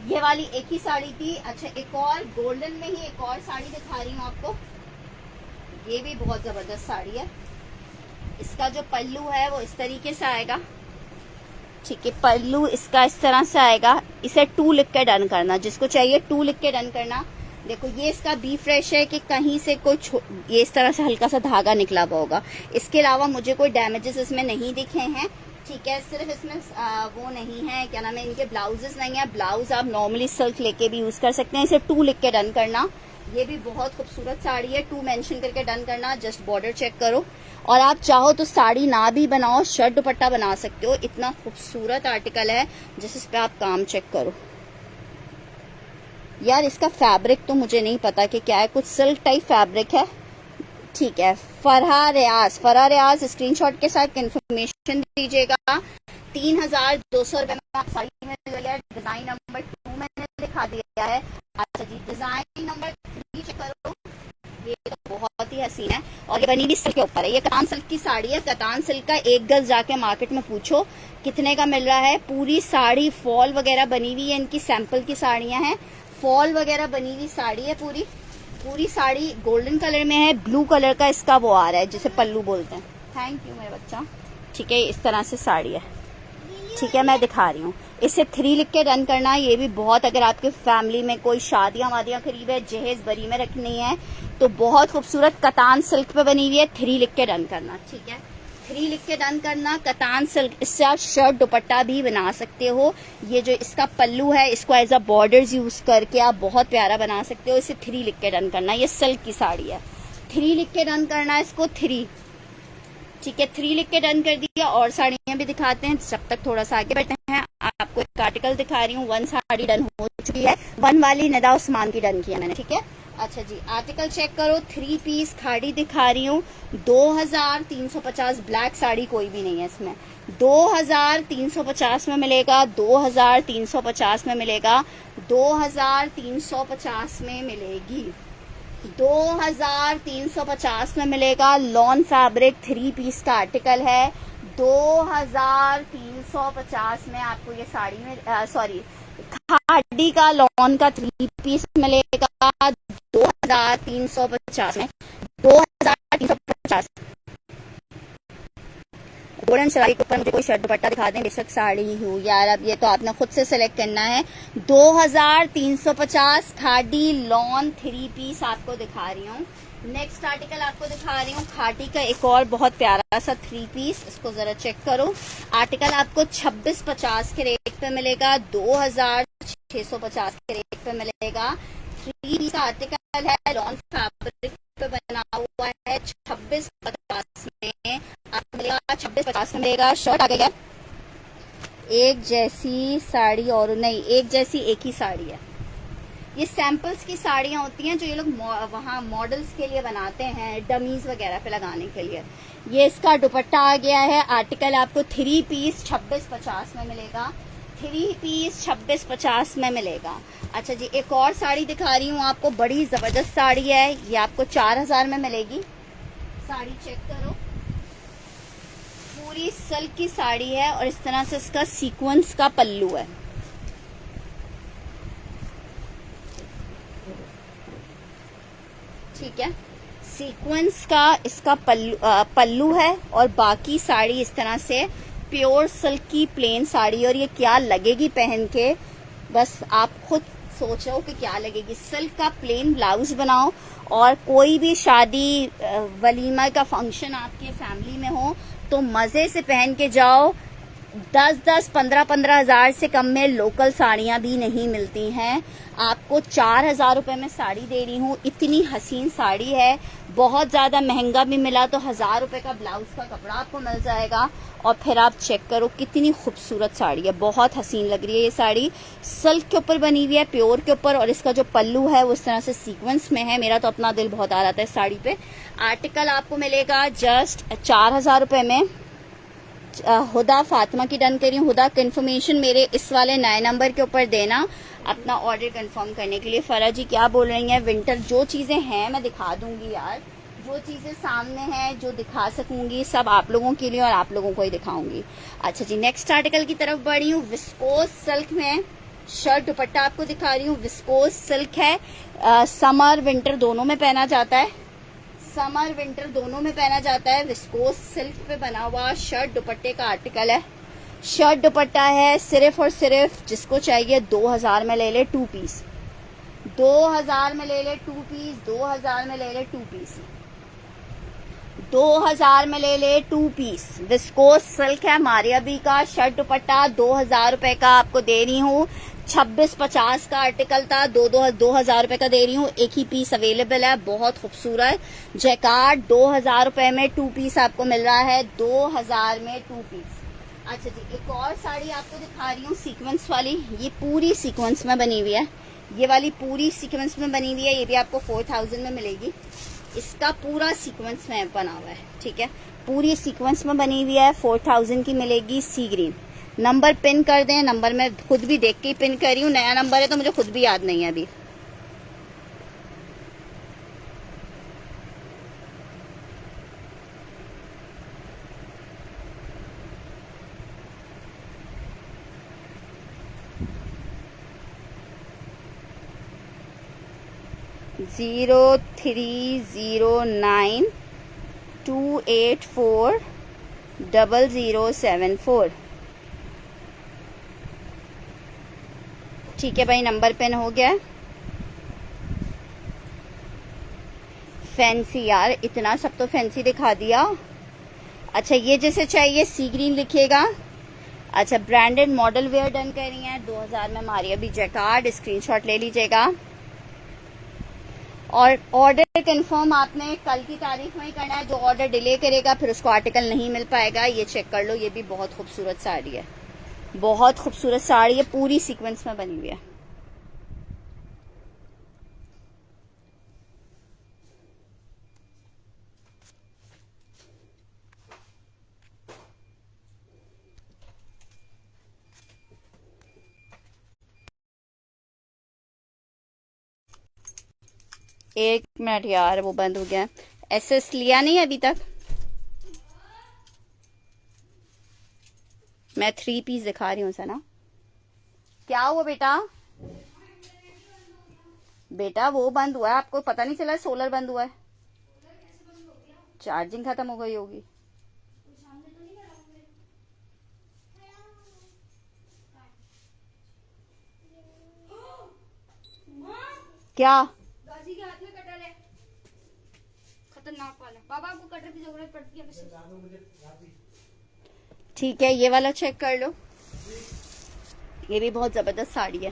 ये वाली एक ही साड़ी थी। अच्छा एक और गोल्डन में ही एक और साड़ी दिखा रही हूँ आपको, ये भी बहुत जबरदस्त साड़ी है। इसका जो पल्लू है वो इस तरीके से आएगा, ठीक है। पल्लू इसका इस तरह से आएगा। इसे 2 लिख के डन करना, जिसको चाहिए 2 लिख के डन करना। देखो ये इसका बी फ्रेश है कि कहीं से कोई ये इस तरह से हल्का सा धागा निकला हुआ होगा। इसके अलावा मुझे कोई डैमेजेस इसमें नहीं दिखे हैं, ठीक है। सिर्फ इसमें वो नहीं है, क्या नाम है, इनके ब्लाउजेस नहीं है। ब्लाउज आप नॉर्मली सिल्क लेके भी यूज कर सकते हैं। इसे 2 लिख के डन करना, ये भी बहुत खूबसूरत साड़ी है। 2 मेंशन करके डन करना, जस्ट बॉर्डर चेक करो। और आप चाहो तो साड़ी ना भी बनाओ, शर्ट दुपट्टा बना सकते हो। इतना खूबसूरत आर्टिकल है, जैसे इस पे आप काम चेक करो यार। इसका फैब्रिक तो मुझे नहीं पता कि क्या है, कुछ सिल्क टाइप फैब्रिक है, ठीक है। फरहा रियाज स्क्रीनशॉट के साथ कंफर्मेशन दीजिएगा। 3200 रुपए में आप साड़ी मिल रही है। डिजाइन नंबर 2 मैंने दिखा दिया है। अच्छा जी, डिजाइन नंबर 3 चेक करो। ये तो बहुत ही हसीन है और ये बनी भी सिल्क के ऊपर है। ये कतान सिल्क की साड़ी है। कतान सिल्क का 1 गज जाके मार्केट में पूछो कितने का मिल रहा है। पूरी साड़ी फॉल वगैरह बनी हुई है, इनकी सैंपल की साड़ियां हैं। फॉल वगैरह बनी हुई साड़ी है। पूरी साड़ी गोल्डन कलर में है। ब्लू कलर का इसका वो आ रहा है जिसे पल्लू बोलते हैं। थैंक यू मेरा बच्चा। ठीक है, इस तरह से साड़ी है। ठीक है, मैं दिखा रही हूँ। इसे 3 लिख के डन करना है। ये भी बहुत, अगर आपके फैमिली में कोई शादियां वादियां करीब है, जहेज बरी में रखनी है, तो बहुत खूबसूरत कतान सिल्क पे बनी हुई है। 3 लिख के डन करना, ठीक है। 3 लिख के डन करना। कतान सिल्क, इससे आप शर्ट दुपट्टा भी बना सकते हो। ये जो इसका पल्लू है, इसको एज अ बॉर्डर्स यूज करके आप बहुत प्यारा बना सकते हो। इसे 3 लिख के डन करना। ये सिल्क की साड़ी है। 3 लिख के डन करना है इसको, 3। ठीक है, 3 लिख के डन कर दिया। और साड़ियां भी दिखाते हैं, जब तक थोड़ा सा आगे बढ़ते हैं। आपको एक आर्टिकल दिखा रही हूँ। 1 साड़ी डन हो चुकी है। 1 वाली निदा उस्मान की डन किया मैंने, ठीक है। अच्छा जी, आर्टिकल चेक करो। 3 पीस खाड़ी दिखा रही हूँ। 2350 ब्लैक साड़ी कोई भी नहीं है इसमें। 2350 में मिलेगा। 2350 में मिलेगा। 2350 में मिलेगी। 2350 में मिलेगा। लॉन फैब्रिक 3 पीस का आर्टिकल है। 2350 में आपको ये साड़ी में सॉरी खाड़ी का लॉन का 3 पीस मिलेगा। 2350 में। 2350 गोल्डन शरारी के ऊपर मुझे कोई शर्ट दुपट्टा दिखा दें, बेशक साड़ी हो यार, अब ये तो आपने खुद से सिलेक्ट करना है। 2350 खाड़ी लॉन 3 पीस आपको दिखा रही हूँ। नेक्स्ट आर्टिकल आपको दिखा रही हूँ खाड़ी का एक और बहुत प्यारा सा 3 पीस। इसको जरा चेक करो। आर्टिकल आपको 2650 के रेट पे मिलेगा। 2650 के रेट पे मिलेगा। 3 पीस का आर्टिकल है। लॉन फैब्रिक पे बना हुआ है। 2650 में आपको मिलेगा। 2650 में मिलेगा। शर्ट आ गया। एक जैसी साड़ी और नहीं, एक जैसी एक ही साड़ी है। ये सैंपल्स की साड़ियां होती हैं जो ये लोग वहाँ मॉडल्स के लिए बनाते हैं, डमीज वगैरह पे लगाने के लिए। ये इसका दुपट्टा आ गया है। आर्टिकल आपको 3 पीस 2650 में मिलेगा। 3 पीस 2650 में मिलेगा। अच्छा जी, एक और साड़ी दिखा रही हूँ आपको, बड़ी जबरदस्त साड़ी है। ये आपको 4000 में मिलेगी। साड़ी चेक करो, पूरी सिल्क की साड़ी है और इस तरह से इसका सीक्वेंस का पल्लू है। ठीक है, सीक्वेंस का इसका पल्लू है और बाकी साड़ी इस तरह से प्योर सिल्क की प्लेन साड़ी। और ये क्या लगेगी पहन के, बस आप खुद सोचो कि क्या लगेगी। सिल्क का प्लेन ब्लाउज बनाओ और कोई भी शादी वलीमा का फंक्शन आपके फैमिली में हो तो मजे से पहन के जाओ। 10-10, 15-15 हजार से कम में लोकल साड़ियां भी नहीं मिलती हैं। आपको 4000 रुपए में साड़ी दे रही हूँ। इतनी हसीन साड़ी है। बहुत ज्यादा महंगा भी मिला तो 1000 रुपए का ब्लाउज का कपड़ा आपको मिल जाएगा। और फिर आप चेक करो कितनी खूबसूरत साड़ी है, बहुत हसीन लग रही है ये साड़ी। सिल्क के ऊपर बनी हुई है, प्योर के ऊपर, और इसका जो पल्लू है वो इस तरह से सीक्वेंस में है। मेरा तो अपना दिल बहुत आ रहा था इस साड़ी पे। आर्टिकल आपको मिलेगा जस्ट 4000 रुपए में। हुदा फातिमा की डन करी हूँ। हुदा कंफर्मेशन मेरे इस वाले नए नंबर के ऊपर देना अपना ऑर्डर कंफर्म करने के लिए। फरा जी क्या बोल रही हैं? विंटर जो चीजें हैं मैं दिखा दूंगी यार, जो चीजें सामने हैं जो दिखा सकूंगी सब आप लोगों के लिए और आप लोगों को ही दिखाऊंगी। अच्छा जी, नेक्स्ट आर्टिकल की तरफ बढ़ी हूँ। विस्कोस सिल्क में शर्ट दुपट्टा आपको दिखा रही हूँ। विस्कोस सिल्क है। समर विंटर दोनों में पहना जाता है। समर विंटर दोनों में पहना जाता है। विस्कोस सिल्क पे बना हुआ शर्ट दुपट्टे का आर्टिकल है। शर्ट दुपट्टा है। सिर्फ और सिर्फ जिसको चाहिए 2000 में ले ले 2 पीस। 2000 में ले ले 2 पीस। 2000 में ले ले 2 पीस। 2000 में ले ले 2 पीस। विस्कोस सिल्क है मारिया बी का शर्ट दुपट्टा 2000 रुपए का आपको दे रही हूँ। 2650 का आर्टिकल था, 2000 रुपए का दे रही हूँ। एक ही पीस अवेलेबल है, बहुत खूबसूरत जैकार्ड। 2000 रुपए में 2 पीस आपको मिल रहा है, 2000 में 2 पीस। अच्छा जी, एक और साड़ी आपको दिखा रही हूँ सीक्वेंस वाली। ये पूरी सीक्वेंस में बनी हुई है, ये वाली पूरी सीक्वेंस में बनी हुई है। ये भी आपको 4000 में मिलेगी। इसका पूरा सीक्वेंस में बना हुआ है, ठीक है, पूरी सीक्वेंस में बनी हुई है। 4000 की मिलेगी, सी ग्रीन। नंबर पिन कर दें, नंबर मैं खुद भी देख के ही पिन कर रही हूँ, नया नंबर है तो मुझे खुद भी याद नहीं है अभी। ज़ीरो 309 284 0074। ठीक है भाई, नंबर पेन हो गया। फैंसी यार, इतना सब तो फैंसी दिखा दिया। अच्छा, ये जैसे चाहिए सी ग्रीन लिखिएगा। अच्छा, ब्रांडेड मॉडल वेयर डन कर रही हैं, 2000 में मारिया भी जैकार्ड। स्क्रीनशॉट ले लीजिएगा। और ऑर्डर कंफर्म आपने कल की तारीख में ही करना है। जो ऑर्डर डिले करेगा फिर उसको आर्टिकल नहीं मिल पाएगा। ये चेक कर लो, ये भी बहुत खूबसूरत साड़ी है, बहुत खूबसूरत साड़ी है, पूरी सीक्वेंस में बनी हुई है। एक मिनट यार, वो बंद हो गया। एसएस लिया नहीं अभी तक। मैं 3 पीस दिखा रही हूँ सना। क्या हुआ बेटा? बेटा वो बंद हुआ है, आपको पता नहीं चला? सोलर बंद हुआ है, चार्जिंग खत्म हो गई होगी। क्या? गाजी के हाथ में कटर है, खतरनाक वाला। बाबा को कटर की जरूरत पड़ती है। ठीक है, ये वाला चेक कर लो, ये भी बहुत जबरदस्त साड़ी है।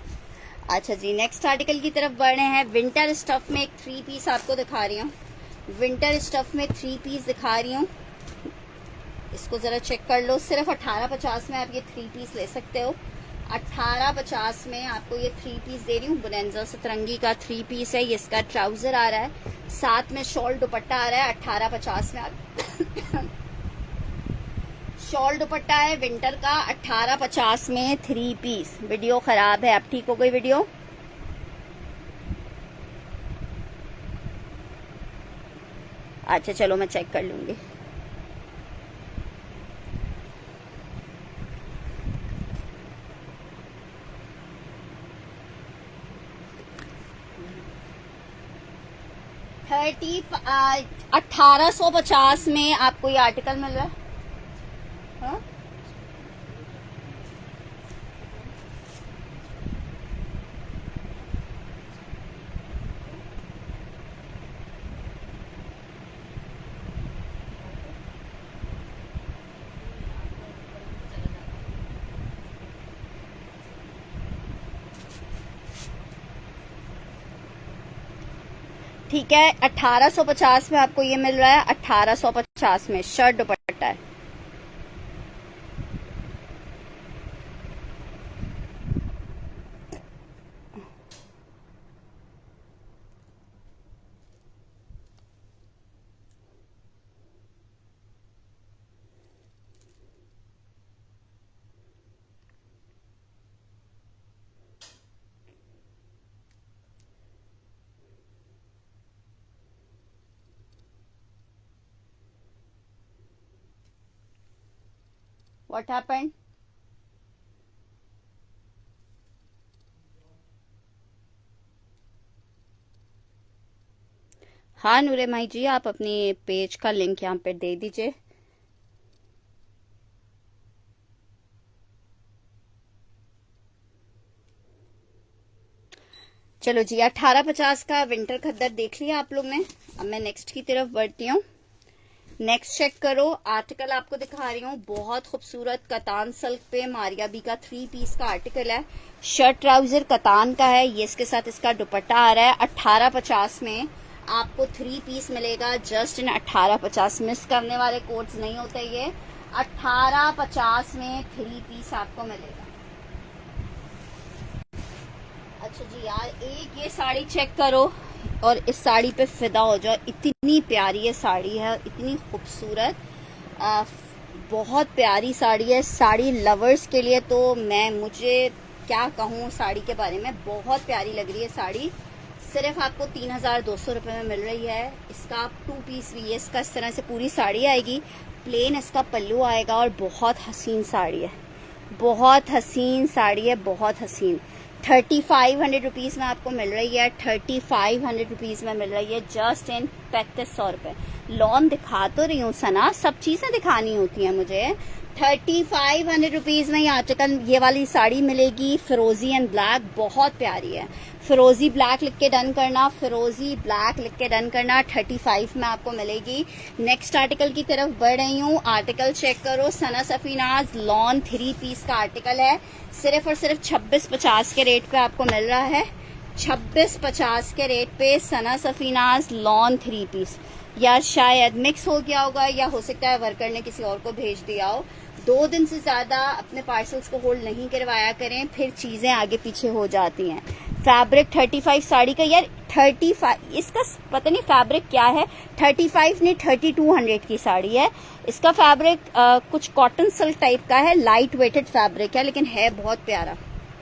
अच्छा जी, नेक्स्ट आर्टिकल की तरफ बढ़ रहे हैं। विंटर स्टफ में एक 3 पीस आपको दिखा रही हूँ। विंटर स्टफ में 3 पीस दिखा रही हूँ, इसको जरा चेक कर लो। सिर्फ 1850 में आप ये 3 पीस ले सकते हो। 1850 में आपको ये 3 पीस दे रही हूँ। बोनेंजा सतरंगी का 3 पीस है। ये इसका ट्राउजर आ रहा है, साथ में शॉल दुपट्टा आ रहा है। 1850 में आप शॉल दुपट्टा है विंटर का। 1850 में 3 पीस। वीडियो खराब है, अब ठीक हो गई वीडियो? अच्छा चलो, मैं चेक कर लूंगी। थर्टी 1850 में आपको ये आर्टिकल मिल रहा है। हाँ? ठीक है, 1850 में आपको ये मिल रहा है। 1850 में शर्ट दुपट्टा है। What happened? हाँ नूरे माई जी, आप अपनी पेज का लिंक यहाँ पे दे दीजिए। चलो जी, 1850 का विंटर खद्दर देख लिया आप लोग ने। अब मैं नेक्स्ट की तरफ बढ़ती हूँ। नेक्स्ट चेक करो, आर्टिकल आपको दिखा रही हूँ, बहुत खूबसूरत कतान सिल्क पे मारिया बी का 3 पीस का आर्टिकल है। शर्ट ट्राउजर कतान का है, ये इसके साथ इसका दुपट्टा आ रहा है। 1850 में आपको 3 पीस मिलेगा, जस्ट इन 1850। मिस करने वाले कोड्स नहीं होते ये। 1850 में 3 पीस आपको मिलेगा। अच्छा जी यार, एक ये साड़ी चेक करो और इस साड़ी पे फिदा हो जाओ। इतनी प्यारी ये साड़ी है, इतनी खूबसूरत, बहुत प्यारी साड़ी है। साड़ी लवर्स के लिए तो मुझे क्या कहूँ साड़ी के बारे में, बहुत प्यारी लग रही है साड़ी। सिर्फ आपको 3200 रुपये में मिल रही है। इसका 2 पीस भी है, इसका इस तरह से पूरी साड़ी आएगी। प्लेन इसका पल्लू आएगा और बहुत हसीन साड़ी है, बहुत हसीन साड़ी है, बहुत हसीन। 3500 रुपीज़ में आपको मिल रही है, 3500 रुपीज़ में मिल रही है, जस्ट इन 3500 रुपये। लॉन दिखा तो रही हूँ सना, सब चीज़ें दिखानी होती हैं मुझे। 3500 रुपीज़ में ये आर्टिकल, ये वाली साड़ी मिलेगी फिरोजी एंड ब्लैक, बहुत प्यारी है। फिरोजी ब्लैक लिख के डन करना, फिरोजी ब्लैक लिख के डन करना। 35 में आपको मिलेगी। नेक्स्ट आर्टिकल की तरफ बढ़ रही हूँ। आर्टिकल चेक करो, सना सफीनाज लॉन 3 पीस का आर्टिकल है। सिर्फ और सिर्फ 2650 के रेट पे आपको मिल रहा है। 2650 के रेट पे सना सफीनाज लॉन 3 पीस। या शायद मिक्स हो गया होगा, या हो सकता है वर्कर ने किसी और को भेज दिया हो। 2 दिन से ज्यादा अपने पार्सल्स को होल्ड नहीं करवाया करें, फिर चीजें आगे पीछे हो जाती हैं। फैब्रिक 35 साड़ी का यार, 35 इसका पता नहीं फैब्रिक क्या है। 35 नहीं 3200 की साड़ी है। इसका फैब्रिक कुछ कॉटन सिल्क टाइप का है, लाइट वेटेड फैब्रिक है, लेकिन है बहुत प्यारा।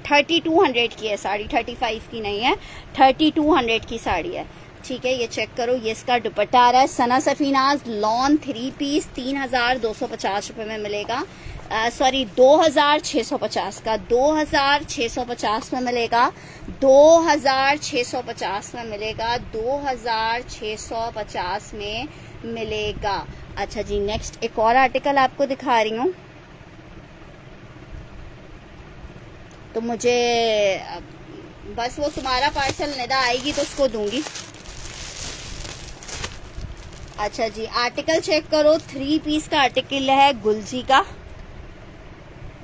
3200 की है साड़ी, 35 की नहीं है, 3200 की साड़ी है। ठीक है, ये चेक करो, ये इसका दुपट्टा आ रहा है। सना सफीनाज लॉन 3 पीस 3250 रुपये में मिलेगा। सॉरी 2650 का, 2650 में मिलेगा, 2650 में मिलेगा, 2650 में मिलेगा। अच्छा जी, नेक्स्ट एक और आर्टिकल आपको दिखा रही हूँ। तो मुझे बस वो तुम्हारा पार्सल निदा आएगी तो उसको दूंगी। अच्छा जी, आर्टिकल चेक करो, 3 पीस का आर्टिकल है गुलजी का।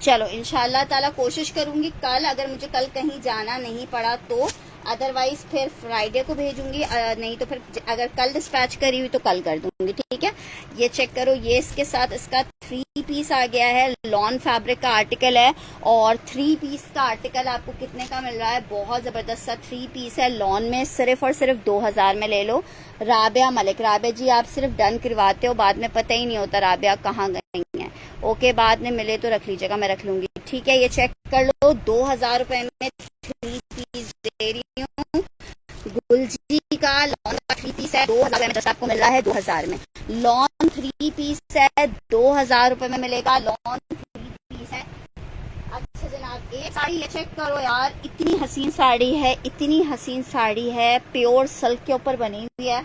चलो इंशाल्लाह ताला कोशिश करूंगी कल, अगर मुझे कल कहीं जाना नहीं पड़ा तो, अदरवाइज फिर फ्राइडे को भेजूंगी, नहीं तो फिर अगर कल डिस्पैच करी हुई तो कल कर दूंगी। ठीक है, ये चेक करो, ये इसके साथ इसका 3 पीस आ गया है। लॉन फैब्रिक का आर्टिकल है और 3 पीस का आर्टिकल आपको कितने का मिल रहा है? बहुत जबरदस्त सा 3 पीस है लॉन में, सिर्फ और सिर्फ 2000 में ले लो। राबिया मलिक, राबिया जी आप सिर्फ डन करवाते हो, बाद में पता ही नहीं होता राबिया कहाँ गई हैं। ओके, बाद में मिले तो रख लीजिएगा, मैं रख लूंगी। ठीक है, ये चेक कर लो, 2000 रुपए में 3 पीस दे रही हूँ। गुलजी का लॉन का 3 पीस है, 2000 में जस्ट आपको मिल रहा है 2000 में। लॉन 3 पीस है, 2000 रुपए में मिलेगा। लॉन 3 पीस है। अच्छा जनाब, एक साड़ी ये चेक करो यार, इतनी हसीन साड़ी है, इतनी हसीन साड़ी है, प्योर सिल्क के ऊपर बनी हुई है।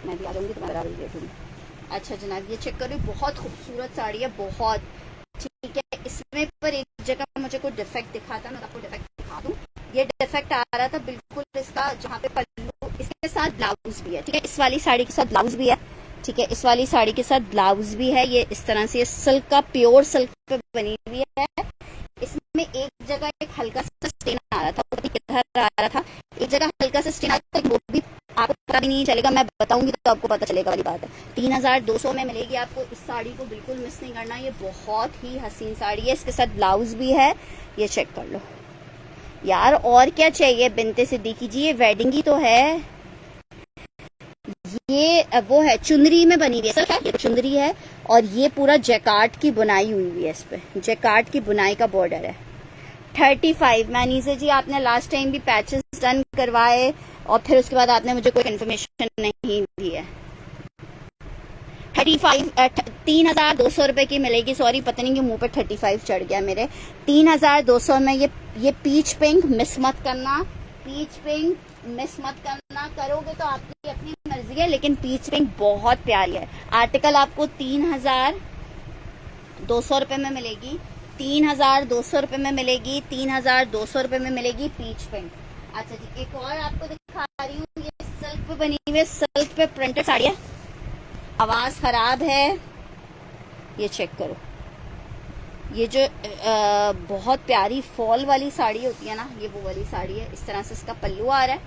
मैं भी आ जाऊंगी तो मैं बराबर देखूंगी। अच्छा जनाब, ये चेक करो, बहुत खूबसूरत साड़ी है, बहुत। ठीक है, इसमें पर एक जगह मुझे कोई डिफेक्ट दिखा था, मैं आपको डिफेक्ट दिखा दूं। ये डिफेक्ट आ रहा था बिल्कुल इसका, जहाँ पे पल्लू, इसके साथ ब्लाउज भी है। ठीक है, इस वाली साड़ी के साथ ब्लाउज भी है। ठीक है, इस वाली साड़ी के साथ ब्लाउज भी है। ये इस तरह से सिल्क का, प्योर सिल्क पे बनी हुई है। इसमें एक जगह एक हल्का सा स्टेन आ रहा था, किधर आ रहा था, एक जगह हल्का सा स्टेन आ रहा था, वो भी आपको पता भी नहीं चलेगा, मैं बताऊंगी तो आपको पता चलेगा वाली बात है। 3200 में मिलेगी आपको। इस साड़ी को बिल्कुल मिस नहीं करना, ये बहुत ही हसीन साड़ी है, इसके साथ ब्लाउज भी है। ये चेक कर लो यार, और क्या चाहिए बिनते सिद्दीकी जी, ये वेडिंग ही तो है। ये वो है, चुनरी में बनी हुई है, ये चुनरी है और ये पूरा जैकार्ड की बुनाई हुई है, इस पे जैकार्ड की बुनाई का बॉर्डर है। 35 मैनीजा जी, आपने लास्ट टाइम भी पैचेस डन करवाए और फिर उसके बाद आपने मुझे कोई इन्फॉर्मेशन नहीं दी है। 3200 रुपए की मिलेगी। सॉरी, पता नहीं कि मुंह पे 35 चढ़ गया मेरे। 3200 में ये पीच पिंक मिस मत करना, पीच पिंक मिस मत करना, करोगे तो आपकी अपनी मर्जी है, लेकिन पीच पिंक बहुत प्यारी है। आर्टिकल आपको 3200 रुपए में मिलेगी। 3,200 रुपये में मिलेगी, 3,200 रुपये में मिलेगी पीच पिंक। अच्छा जी, एक और आपको दिखा रही हूँ, ये सिल्क पे बनी हुई है, सिल्क पे प्रिंटेड साड़ी है, आवाज खराब है, ये चेक करो। ये जो बहुत प्यारी फॉल वाली साड़ी होती है ना, ये वो वाली साड़ी है। इस तरह से इसका पल्लू आ रहा है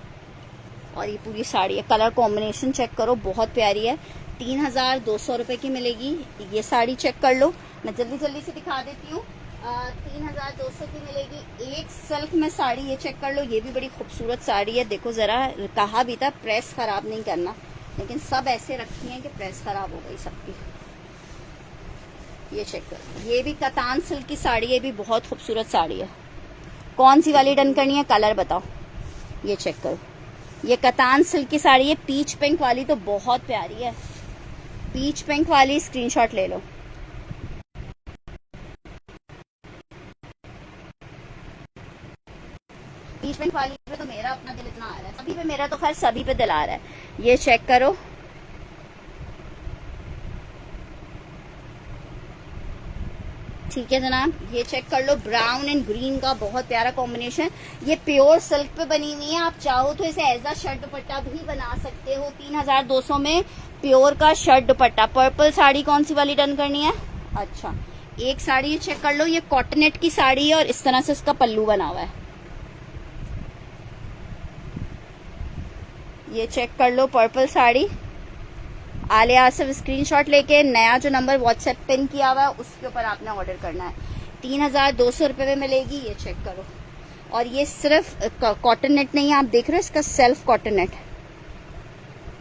और ये पूरी साड़ी है। कलर कॉम्बिनेशन चेक करो, बहुत प्यारी है। 3,200 रुपये की मिलेगी। ये साड़ी चेक कर लो, मैं जल्दी जल्दी से दिखा देती हूँ। 3,200 की मिलेगी। एक सिल्क में साड़ी, ये चेक कर लो, ये भी बड़ी खूबसूरत साड़ी है। देखो जरा, कहा भी था प्रेस खराब नहीं करना, लेकिन सब ऐसे रखी हैं कि प्रेस खराब हो गई सबकी। ये चेक करो, ये भी कतान सिल्क की साड़ी है, ये भी बहुत खूबसूरत साड़ी है। कौन सी वाली डन करनी है, कलर बताओ। ये चेक करो, ये कतान सिल्क की साड़ी है, पीच पिंक वाली तो बहुत प्यारी है। पीच पिंक वाली स्क्रीनशॉट ले लो। पीच पिंक वाली पे तो मेरा अपना दिल इतना आ रहा है, सभी पे मेरा तो खैर सभी पे दिल आ रहा है। ये चेक करो, ठीक है जनाब, ये चेक कर लो। ब्राउन एंड ग्रीन का बहुत प्यारा कॉम्बिनेशन। ये प्योर सिल्क पे बनी हुई है। आप चाहो तो इसे एज अ शर्ट दुपट्टा भी बना सकते हो। 3,200 में प्योर का शर्ट दुपट्टा। पर्पल साड़ी कौन सी वाली डन करनी है? अच्छा, एक साड़ी ये चेक कर लो, ये कॉटनेट की साड़ी है और इस तरह से इसका पल्लू बना हुआ है। ये चेक कर लो, पर्पल साड़ी। आले आसफ स्क्रीनशॉट लेके नया जो नंबर व्हाट्सएप पिन किया हुआ है उसके ऊपर आपने ऑर्डर करना है। 3,200 रुपये में मिलेगी। ये चेक करो, और ये सिर्फ कॉटन नेट नहीं है, आप देख रहे हो इसका सेल्फ कॉटन नेट।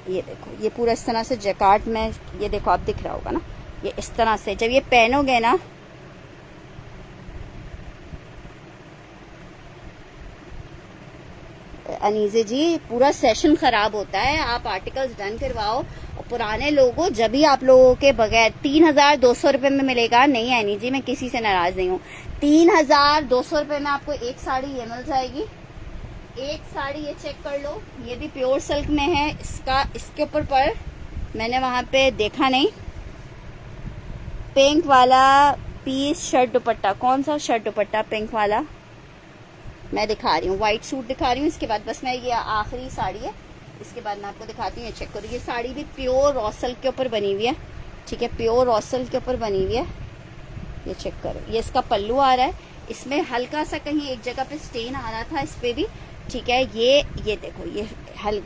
ये देखो, ये पूरा इस तरह से जैकार्ड में, ये देखो आप दिख रहा होगा ना, ये इस तरह से जब ये पहनोगे ना, अनीजे जी पूरा सेशन खराब होता है। आप आर्टिकल्स डन करवाओ और पुराने लोगों, जब भी आप लोगों के बगैर 3,200 रुपये में मिलेगा। नहीं है जी, मैं किसी से नाराज नहीं हूँ। 3,200 रुपये में आपको एक साड़ी ये मिल जाएगी। एक साड़ी ये चेक कर लो, ये भी प्योर सिल्क में है। इसका इसके ऊपर पर मैंने वहां पे देखा नहीं, पिंक वाला पीस शर्ट दुपट्टा। कौन सा शर्ट दुपट्टा पिंक वाला? मैं दिखा रही हूँ, व्हाइट सूट दिखा रही हूँ। इसके बाद बस मैं, ये आखिरी साड़ी है, इसके बाद मैं आपको दिखाती हूँ। ये चेक करो, ये साड़ी भी प्योर रॉ सिल्क के ऊपर बनी हुई है। ठीक है, प्योर रॉ सिल्क के ऊपर बनी हुई है। ये चेक करो, ये इसका पल्लू आ रहा है। इसमें हल्का सा कहीं एक जगह पे स्टेन आ रहा था, इस पे भी। ठीक है, ये देखो,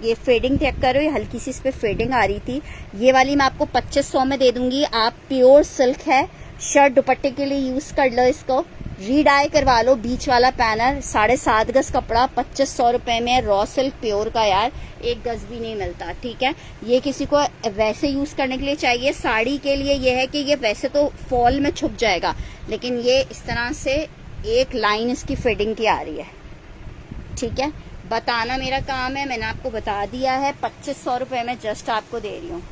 ये फेडिंग चेक करो, ये हल्की सी इस पे फेडिंग आ रही थी। ये वाली मैं आपको 2500 में दे दूंगी। आप प्योर सिल्क है, शर्ट दुपट्टे के लिए यूज कर लो इसको। रीडाई करवा लो बीच वाला पैनल। 7.5 गज कपड़ा 2500 रुपए में, रॉ सिल्क प्योर का यार, 1 गज भी नहीं मिलता। ठीक है, ये किसी को वैसे यूज करने के लिए चाहिए। साड़ी के लिए ये है कि ये वैसे तो फॉल में छुप जाएगा, लेकिन ये इस तरह से एक लाइन इसकी फिटिंग की आ रही है। ठीक है, बताना मेरा काम है, मैंने आपको बता दिया है। 2500 रुपए में जस्ट आपको दे रही हूँ।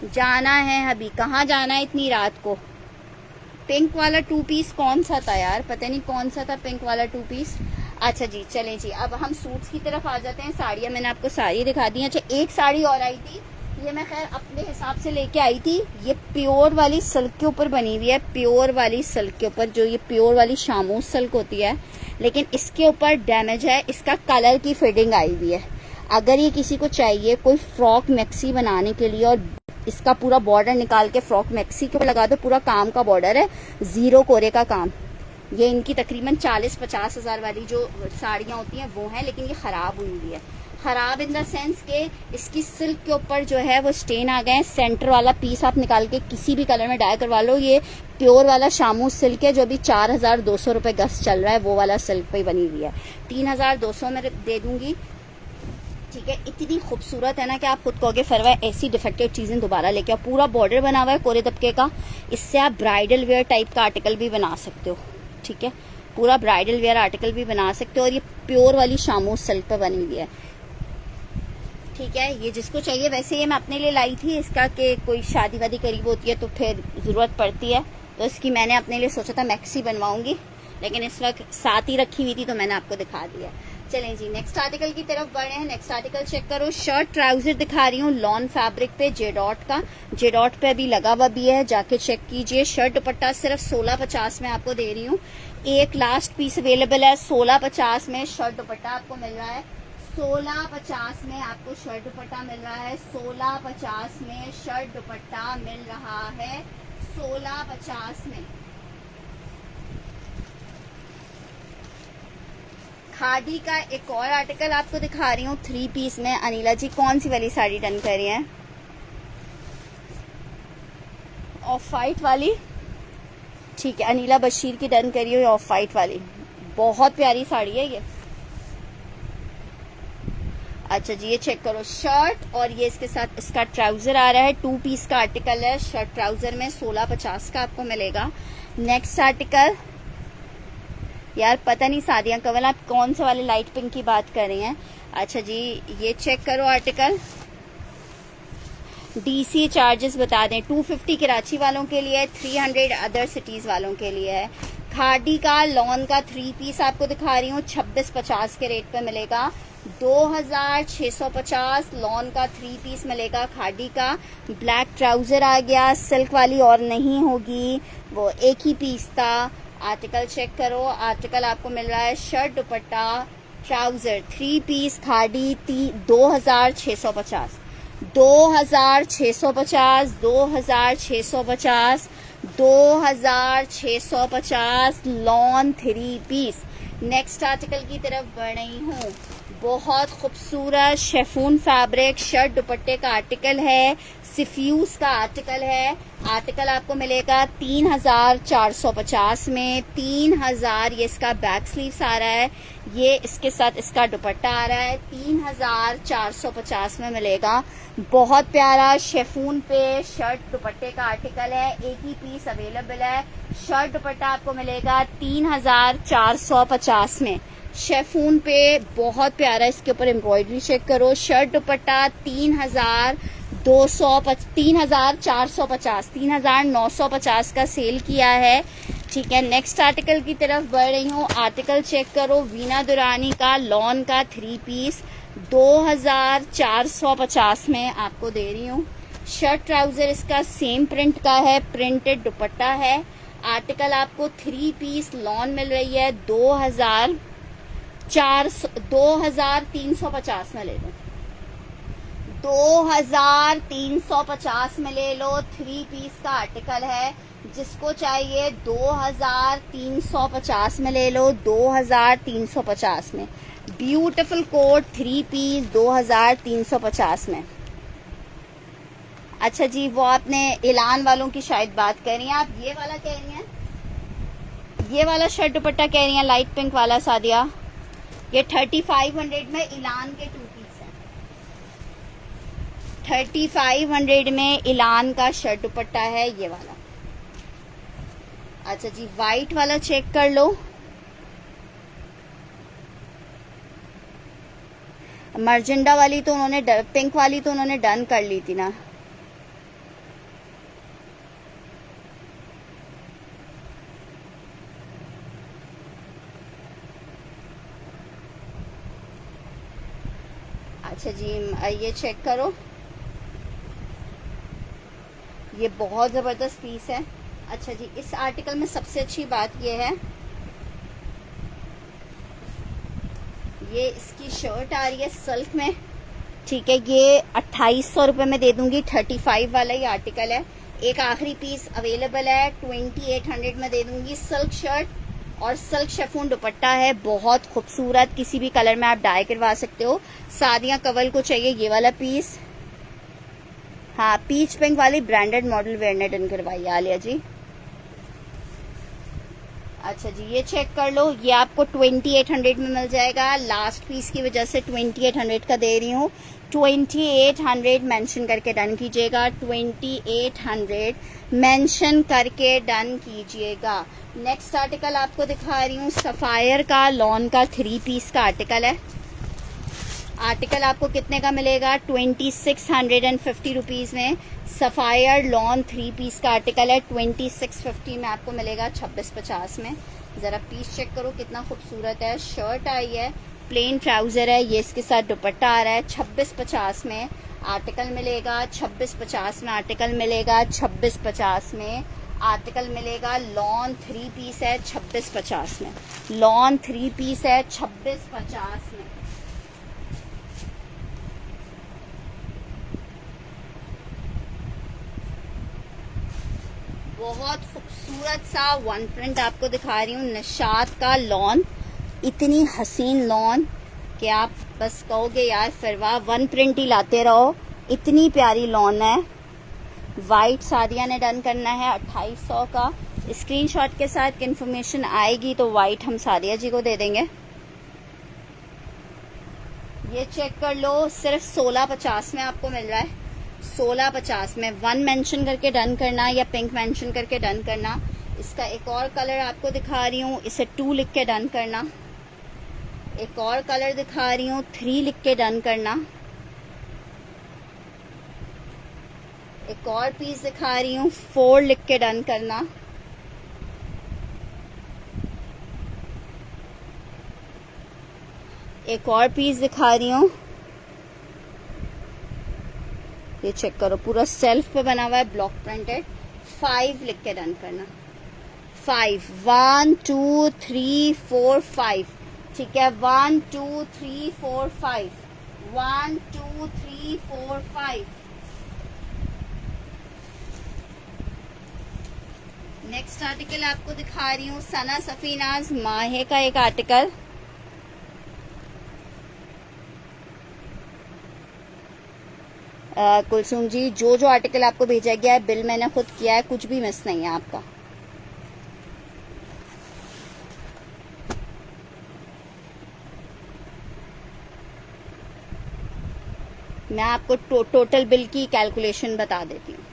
जाना है अभी, कहाँ जाना है इतनी रात को? पिंक वाला 2 पीस कौन सा था यार, पता नहीं कौन सा था पिंक वाला 2 पीस। अच्छा जी, चलें जी, अब हम सूट्स की तरफ आ जाते हैं। साड़ियाँ मैंने आपको सारी दिखा दी। अच्छा, एक साड़ी और आई थी, ये मैं खैर अपने हिसाब से लेके आई थी। ये प्योर वाली सिल्क के ऊपर बनी हुई है, प्योर वाली सिल्क के ऊपर, जो ये प्योर वाली शामूस सिल्क होती है, लेकिन इसके ऊपर डैमेज है, इसका कलर की फिटिंग आई हुई है। अगर ये किसी को चाहिए कोई फ्रॉक मैक्सी बनाने के लिए, और इसका पूरा बॉर्डर निकाल के फ्रॉक मैक्सी के ऊपर लगा दो, पूरा काम का बॉर्डर है, 0 कोरे का काम। ये इनकी तकरीबन 40-50 हजार वाली जो साड़ियाँ होती हैं वो हैं, लेकिन ये खराब हुई हुई है। खराब इन द सेंस के इसकी सिल्क के ऊपर जो है वो स्टेन आ गए। सेंटर वाला पीस आप निकाल के किसी भी कलर में डाई करवा लो। ये प्योर वाला शामू सिल्क है, जो अभी 4,200 रुपये गज चल रहा है, वो वाला सिल्क पे बनी हुई है। 3,200 में दे दूंगी। ठीक है, इतनी खूबसूरत है ना कि आप खुद कहोगे फरवा ऐसी डिफेक्टिव चीजें दोबारा लेके आओ। पूरा बॉर्डर बना हुआ है कोरे दबके का, इससे आप ब्राइडल वेयर टाइप का आर्टिकल भी बना सकते हो। ठीक है, पूरा ब्राइडल वेयर आर्टिकल भी बना सकते हो, और ये प्योर वाली शामू सिल्क पे बनी हुई है। ठीक है, ये जिसको चाहिए, वैसे ये मैं अपने लिए लाई थी, इसका कि कोई शादी वादी करीब होती है तो फिर जरूरत पड़ती है, तो इसकी मैंने अपने लिए सोचा था मैक्सी बनवाऊंगी, लेकिन इस वक्त साथ ही रखी हुई थी तो मैंने आपको दिखा दिया। चलें जी नेक्स्ट आर्टिकल की तरफ बढ़े हैं। नेक्स्ट आर्टिकल चेक करो, शर्ट ट्राउजर दिखा रही हूँ लॉन फैब्रिक पे, जेडॉट का, जेडॉट पे अभी लगा हुआ भी है, जाके चेक कीजिए। शर्ट दुपट्टा सिर्फ 1650 में आपको दे रही हूँ। एक लास्ट पीस अवेलेबल है 1650 में शर्ट दुपट्टा आपको मिल रहा है। 1650 में आपको शर्ट दुपट्टा मिल रहा है। 1650 में शर्ट दुपट्टा मिल रहा है। 1650 में। खादी का एक और आर्टिकल आपको दिखा रही हूँ 3 पीस में। अनिला जी कौन सी वाली साड़ी डन कर रही हैं? ऑफ वाइट वाली, ठीक है। अनिला बशीर की डन करी हुई ऑफ वाइट वाली, बहुत प्यारी साड़ी है ये। अच्छा जी ये चेक करो, शर्ट और ये इसके साथ इसका ट्राउजर आ रहा है। 2 पीस का आर्टिकल है, शर्ट ट्राउजर में 1650 का आपको मिलेगा। नेक्स्ट आर्टिकल, यार पता नहीं सादिया कंवल आप कौन से वाले लाइट पिंक की बात कर रही हैं। अच्छा जी ये चेक करो आर्टिकल, डीसी चार्जेस बता दें, 250 कराची वालों के लिए, 300 अदर सिटीज वालों के लिए है। खादी का लॉन का 3 पीस आपको दिखा रही हूँ 2650 के रेट पे मिलेगा। 2650 लॉन का 3 पीस मिलेगा खादी का। ब्लैक ट्राउजर आ गया, सिल्क वाली और नहीं होगी, वो एक ही पीस था। आर्टिकल चेक करो, आर्टिकल आपको मिल रहा है shirt dupatta trouser 3 piece Khaadi 2650, 2650, 2650, 2650 lawn 3 piece. Next article की तरफ बढ़ रही हूँ, बहुत खूबसूरत शेफून फैब्रिक शर्ट दुपट्टे का आर्टिकल है, सिफ्यूज का आर्टिकल है। आर्टिकल आपको मिलेगा 3450 में, 3000 ये इसका बैक स्लीव्स आ रहा है, ये इसके साथ इसका दुपट्टा आ रहा है, 3450 में मिलेगा। बहुत प्यारा शेफून पे शर्ट दुपट्टे का आर्टिकल है, एक ही पीस अवेलेबल है। शर्ट दुपट्टा आपको मिलेगा 3450 में, शेफून पे बहुत प्यारा, इसके ऊपर एम्ब्रॉयडरी चेक करो। शर्ट दुपट्टा 3450, 3950 का सेल किया है, ठीक है। नेक्स्ट आर्टिकल की तरफ बढ़ रही हूँ, आर्टिकल चेक करो, वीना दुरानी का लॉन का 3 पीस 2450 में आपको दे रही हूँ। शर्ट ट्राउजर इसका सेम प्रिंट का है, प्रिंटेड दुपट्टा है। आर्टिकल आपको 3 पीस लॉन मिल रही है 2350 में ले लो, 2350 में ले लो। 3 पीस का आर्टिकल है, जिसको चाहिए 2350 में ले लो, 2350 में। ब्यूटीफुल कोट 3 पीस 2350 में। अच्छा जी वो आपने ऐलान वालों की शायद बात कर रही हैं आप, ये वाला कह रही हैं, ये वाला शर्ट दुपट्टा कह रही हैं लाइट पिंक वाला सादिया, ये 3500 में ऐलान के 2 पीस हैं। 3500 में ऐलान का शर्ट दुपट्टा है ये वाला। अच्छा जी व्हाइट वाला चेक कर लो, मर्जेंडा वाली तो उन्होंने पिंक वाली तो उन्होंने डन कर ली थी ना। अच्छा जी ये चेक करो, ये बहुत जबरदस्त पीस है। अच्छा जी इस आर्टिकल में सबसे अच्छी बात यह है, ये इसकी शर्ट आ रही है सिल्क में, ठीक है। ये 2800 रुपये में दे दूंगी, 35 वाला ही आर्टिकल है। एक आखिरी पीस अवेलेबल है 2800 में दे दूंगी। सिल्क शर्ट और सिल्क शेफून दुपट्टा है, बहुत खूबसूरत, किसी भी कलर में आप डाई करवा सकते हो। सादिया कंवल को चाहिए ये वाला पीस, हाँ पीच पिंक वाली ब्रांडेड मॉडल वेयर ने डन करवाई आलिया जी। अच्छा जी ये चेक कर लो, ये आपको 2800 में मिल जाएगा। लास्ट पीस की वजह से 2800 का दे रही हूँ, 2800 मेंशन करके डन कीजिएगा, 2800 मेंशन करके डन कीजिएगा। नेक्स्ट आर्टिकल आपको दिखा रही हूँ, सफायर का लॉन का 3 पीस का आर्टिकल है। आर्टिकल आपको कितने का मिलेगा? 2650 रुपीज़ में। सफायर लॉन 3 पीस का आर्टिकल है, 2650 में आपको मिलेगा, 2650 में। ज़रा पीस चेक करो कितना खूबसूरत है। शर्ट आई है, प्लेन ट्राउज़र है, ये इसके साथ दुपट्टा आ रहा है। 2650 में आर्टिकल मिलेगा, 2650 में आर्टिकल मिलेगा, 2650 में आर्टिकल मिलेगा। लॉन 3 पीस है, 2650 में। लॉन 3 पीस है, 2650 में। बहुत खूबसूरत सा वन प्रिंट आपको दिखा रही हूँ, निशात का लॉन। इतनी हसीन लॉन कि आप बस कहोगे यार फिरवा वन प्रिंट ही लाते रहो। इतनी प्यारी लॉन है। वाइट सादिया ने डन करना है 2800 का। स्क्रीनशॉट के साथ इन्फॉर्मेशन आएगी तो वाइट हम सादिया जी को दे देंगे। ये चेक कर लो, सिर्फ 1650 में आपको मिल रहा है। 1650 में। 1 मेंशन करके डन करना या पिंक मेंशन करके डन करना। इसका एक और कलर आपको दिखा रही हूँ, इसे 2 लिख के डन करना। एक और कलर दिखा रही हूँ, 3 लिख के डन करना। एक और पीस दिखा रही हूँ, 4 लिख के डन करना। एक और पीस दिखा रही हूँ, ये चेक करो, पूरा सेल्फ पे बना हुआ है, ब्लॉक प्रिंटेड। 5 लिख के डन करना। 5, 1 2 3 4 5। ठीक है, 1 2 3 4 5। 1 2 3 4 5। नेक्स्ट आर्टिकल आपको दिखा रही हूँ, सना सफीनाज माहे का एक आर्टिकल। कुलसुम जी, जो आर्टिकल आपको भेजा गया है बिल मैंने खुद किया है, कुछ भी मिस नहीं है आपका। मैं आपको टोटल बिल की कैलकुलेशन बता देती हूँ।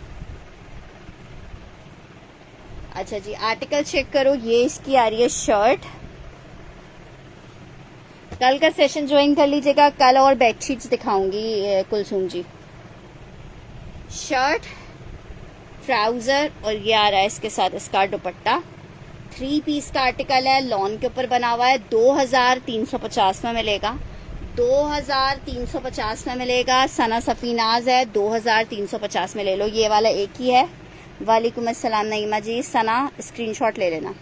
अच्छा जी, आर्टिकल चेक करो, ये इसकी आ रही है शर्ट। कल का सेशन ज्वाइन कर लीजिएगा, कल और बेडशीट्स दिखाऊंगी कुलसुम जी। शर्ट, ट्राउजर और ये आ रहा है इसके साथ इसका दुपट्टा। 3 पीस का आर्टिकल है, लॉन के ऊपर बना हुआ है। 2350 में मिलेगा। 2350 में मिलेगा। सना सफीनाज है, 2350 में ले लो। ये वाला एक ही है। वालेकुम अस्सलाम नईमा जी। सना स्क्रीनशॉट ले लेना।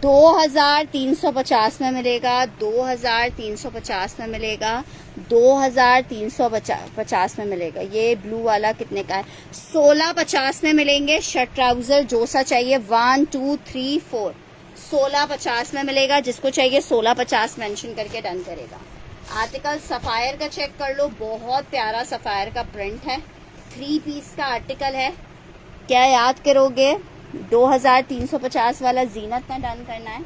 2350 में मिलेगा। 2350 में मिलेगा। 2350 में मिलेगा। ये ब्लू वाला कितने का है? 1650 में मिलेंगे। शर्ट ट्राउजर जो सा चाहिए, 1 2 3 4, 1650 में मिलेगा। जिसको चाहिए 1650 मेंशन करके डन करेगा। आर्टिकल सफायर का चेक कर लो, बहुत प्यारा सफायर का प्रिंट है। 3 पीस का आर्टिकल है। क्या याद करोगे? 2350 वाला जीनत ने डन करना है।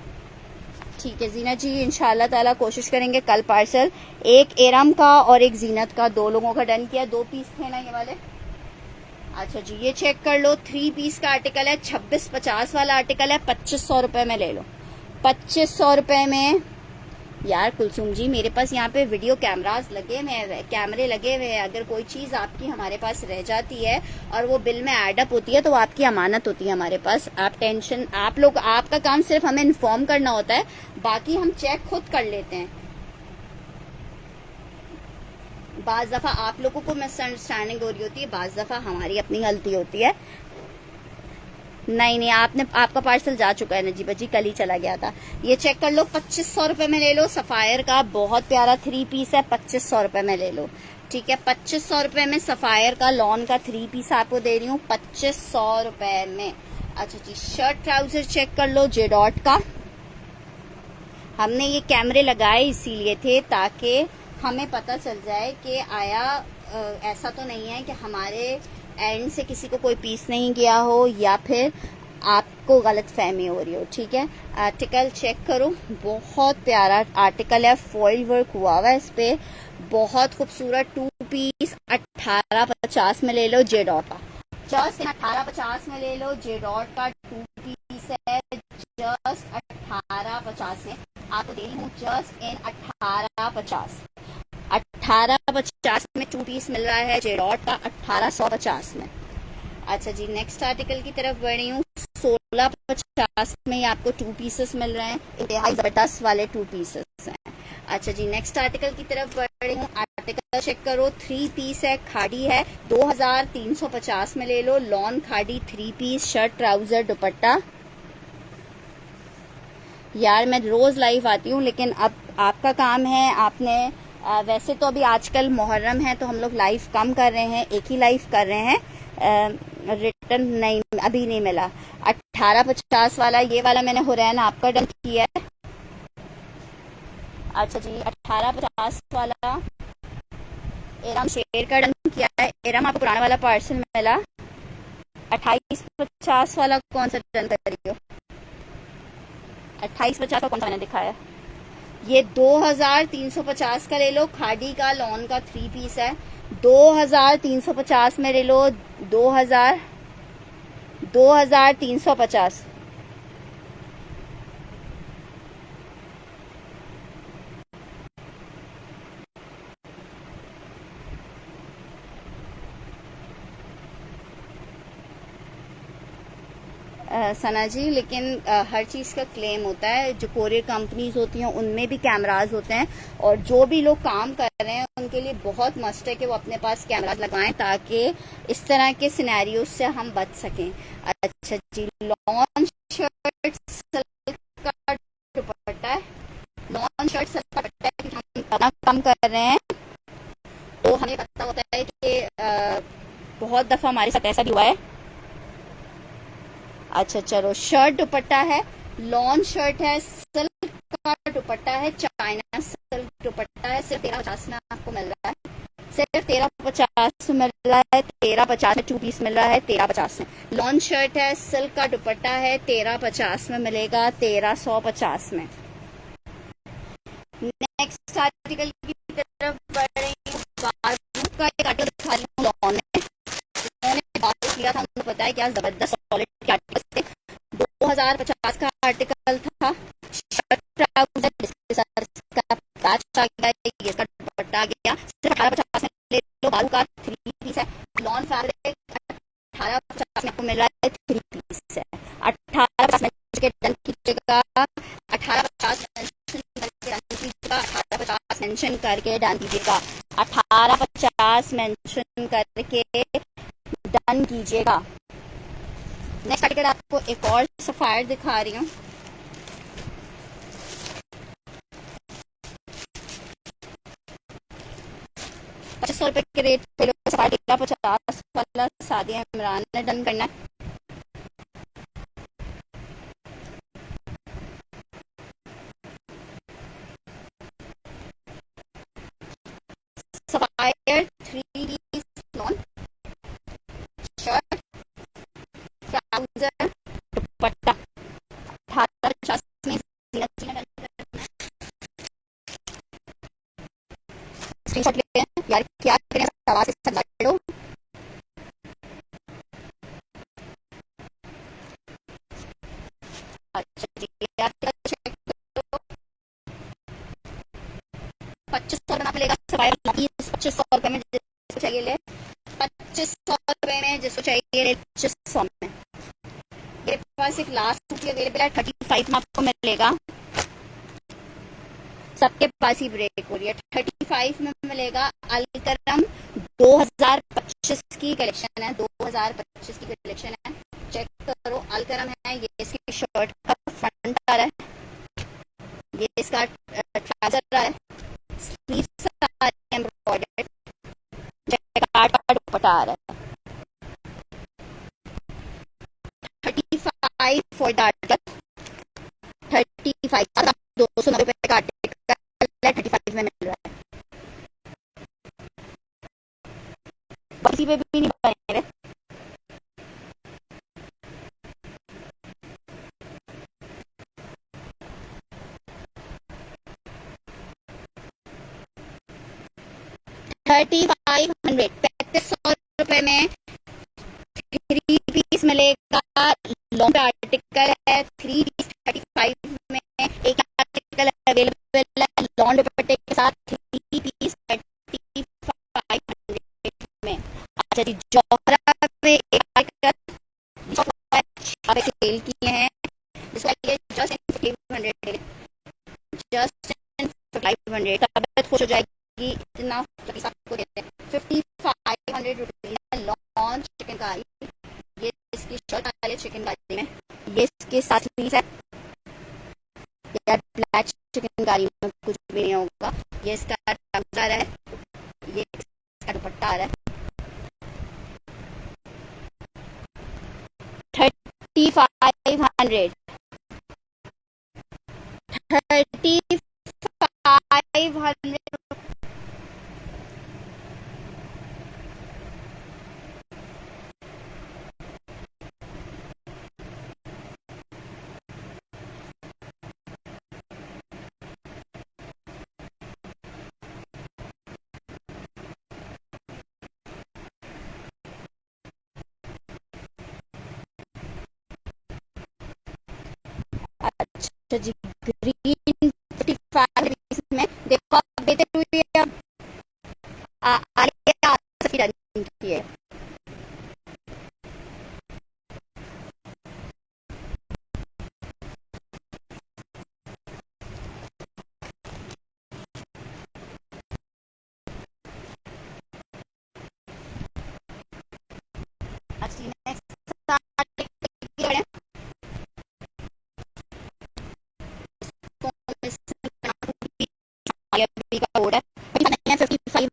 ठीक है जीनत जी, इंशाल्लाह ताला कोशिश करेंगे कल पार्सल। एक एरम का और एक जीनत का, 2 लोगों का डन किया। 2 पीस थे ना ये वाले। अच्छा जी, ये चेक कर लो, 3 पीस का आर्टिकल है। 2650 वाला आर्टिकल है, 2500 रुपए में ले लो। 2500 रुपए में। यार कुलसुम जी, मेरे पास यहाँ पे वीडियो कैमरे लगे हुए हैं। अगर कोई चीज आपकी हमारे पास रह जाती है और वो बिल में ऐड अप होती है तो वो आपकी अमानत होती है हमारे पास। आप लोग, आपका काम सिर्फ हमें इन्फॉर्म करना होता है, बाकी हम चेक खुद कर लेते हैं। बाज दफा आप लोगों को मिसअंडरस्टैंडिंग हो रही होती है, बाज दफा हमारी अपनी गलती होती है। नहीं, आपका पार्सल जा चुका है नजीबा जी, कल ही चला गया था। ये चेक कर लो, 2500 रुपए में ले लो। सफायर का बहुत प्यारा 3 पीस है, 2500 रुपए में ले लो। ठीक है, 2500 रुपए में सफायर का लॉन का 3 पीस आपको दे रही हूँ, 2500 रुपए में। अच्छा जी, शर्ट ट्राउजर चेक कर लो, जे डॉट का। हमने ये कैमरे लगाए इसीलिए थे ताकि हमें पता चल जाए कि आया ऐसा तो नहीं है कि हमारे एंड से किसी को कोई पीस नहीं गया हो या फिर आपको गलत फहमी हो रही हो। ठीक है, आर्टिकल चेक करो, बहुत प्यारा आर्टिकल है, फॉइल वर्क हुआ हुआ है इस पे, बहुत खूबसूरत। 2 पीस 1850 में ले लो, जे डॉट का। जस्ट 1850 में ले लो, जे डॉट का 2 पीस है, जस्ट 1850 में। आपको दे रही हूँ जस्ट इन 1850। 1850 में 2 पीस मिल रहा है जेडॉट का 1850 में। अच्छा जी, नेक्स्ट आर्टिकल की तरफ बढ़ रही हूँ। 1650 में आपको 2 पीसेस मिल रहे हैं, इंतहाई जबरदस्त वाले 2 पीसेस हैं। अच्छा जी, नेक्स्ट आर्टिकल की तरफ बढ़ रही हूँ। आर्टिकल चेक करो, 3 पीस है, खाड़ी है, 2350 में ले लो। लॉन खाड़ी 3 पीस, शर्ट ट्राउजर दुपट्टा। यार मैं रोज लाइव आती हूँ, लेकिन अब आपका काम है, आपने वैसे तो अभी आजकल मुहर्रम है तो हम लोग लाइव कम कर रहे हैं, एक ही लाइव कर रहे हैं। रिटर्न नहीं, अभी नहीं मिला। 1850 वाला, ये वाला मैंने हुरैन आपका डन किया है। अच्छा जी, 1850 वाला एरम शेर का डन किया है। एरम आपको पुराना वाला पार्सल मिला। 2850 वाला कौन सा डन कर रही हो? 2850 का कौन सा मैंने दिखाया? ये 2350 का ले लो, खाड़ी का लॉन का 3 पीस है। 2350 में ले लो। 2350। सना जी, लेकिन हर चीज़ का क्लेम होता है। जो कोरियर कंपनीज होती हैं उनमें भी कैमराज होते हैं, और जो भी लोग काम कर रहे हैं उनके लिए बहुत मस्ट है कि वो अपने पास कैमराज लगवाएं, ताकि इस तरह के सिनेरियो से हम बच सकें। अच्छा जी, लॉन शर्ट का दुपट्टा है। लॉन शर्ट का दुपट्टा है कि हम इतना कम कर रहे हैं तो हमें पता होता है कि बहुत दफ़ा हमारे साथ ऐसा भी हुआ है। अच्छा चलो, शर्ट दुपट्टा है, लॉन शर्ट है, सिल्क का दुपट्टा है, चाइना सिल्क दुपट्टा है। सिर्फ 1350 में आपको मिल रहा है। सिर्फ 1350 में मिल रहा है। 1350 में 2 पीस मिल रहा है। 1350 में लॉन शर्ट है, सिल्क का दुपट्टा है, 1350 में मिलेगा। 1350 में। नेक्स्ट आर्टिकल की तरफ बढ़ रही हूँ। बाजू का एक आर्टिकल दिखा रही हूँ। लॉन में उन्होंने बात किया था, हमको पता है क्या जबरदस्त क्वालिटी आर्टिकल थे। 2050 का आर्टिकल था। शर्ट ट्राउजर जिसके साथ इसका पैच आ गया, ये इसका दुपट्टा आ गया। सिर्फ 1850 में ले लो। बालू का 3 पीस है। लॉन फैब्रिक 1850 में आपको मिल रहा है। 3 पीस है। 1850 में डन कीजिएगा। 1850 मेंशन करके डन कीजिएगा। 1850 मेंशन करके डन कीजिएगा। नेक्स्ट आर्टिकल आपको एक और सफायर दिखा रही हूँ। ₹2500 के रेट पे लो। सफायर 50 वाला सादिया इमरान ने डन करना है। Sapphire 3 piece lawn shirt trouser dupatta 1850 में। स्क्रीनशॉट लेते हैं यार, क्या करें, आवाज से सब लो। अच्छा जी, यार चेक करो। 2500 में मिलेगा। सफायर 2500 में जिसको चाहिए ले। 2500 में जिसको चाहिए ले। 2500 में। मेरे पास एक लास्ट सूट अवेलेबल है, 35 में आपको मिलेगा। सबके पास ही ब्रेक हो रही है। 35 में मिलेगा। अलकरम 2025 की कलेक्शन है। 2025 की कलेक्शन है, चेक करो। अलकरम है, ये इसकी शर्ट का फ्रंट आ रहा है, ये इसका ट्राउजर आ रहा है, स्लीव्स आ रही है एम्ब्रॉयडर्ड, जैकार्ड का दुपट्टा आ रहा है। 35 फॉर द आर्टिकल। 35 ₹290 का आर्टिकल 35 में मिल रहा है। किसी पे भी नहीं बने। ₹3500 में 3 पीस मिलेगा। लॉन्ग आर्टिकल है। 3 पीस 35 में। एक आर्टिकल साथ 3 पीस 3500 में। अच्छा जी, जौहरा में एक सेल किए हैं जिसका ये जस्ट 500 जस्ट 500 तबियत खुश हो जाएगी, इतना आपको देते हैं 5500 रुपीज लॉन्च चिकन कारी। ये इसकी शर्ट आ रही है चिकन कारी में, ये इसके साथ पीस है यार, ब्लैक चिकन कारी में कुछ भी नहीं होगा। ये इसका ट्राउजर है, ये इसका दुपट्टा आ रहा है 3500 3500। अच्छा जी, ग्रीन 55 में देखो आप देते हुए अब आलिया आसफ की रनिंग की है।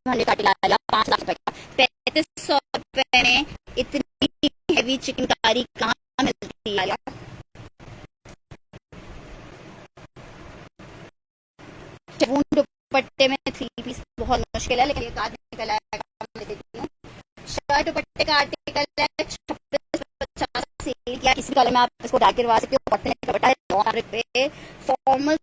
₹5,00,000 में इतनी हैवी चिकन कारी कहाँ मिलती है? दुपट्टे में 3 पीस बहुत मुश्किल है, लेकिन ये कार्ड निकल आएगा, मैं देती हूँ। शर्ट दुपट्टे का आर्टिकल है 5650 सेल किया, किसी कलर में आप इसको डाल करवा सकते हो। कॉटन का दुपट्टा है ₹900, फॉर्मल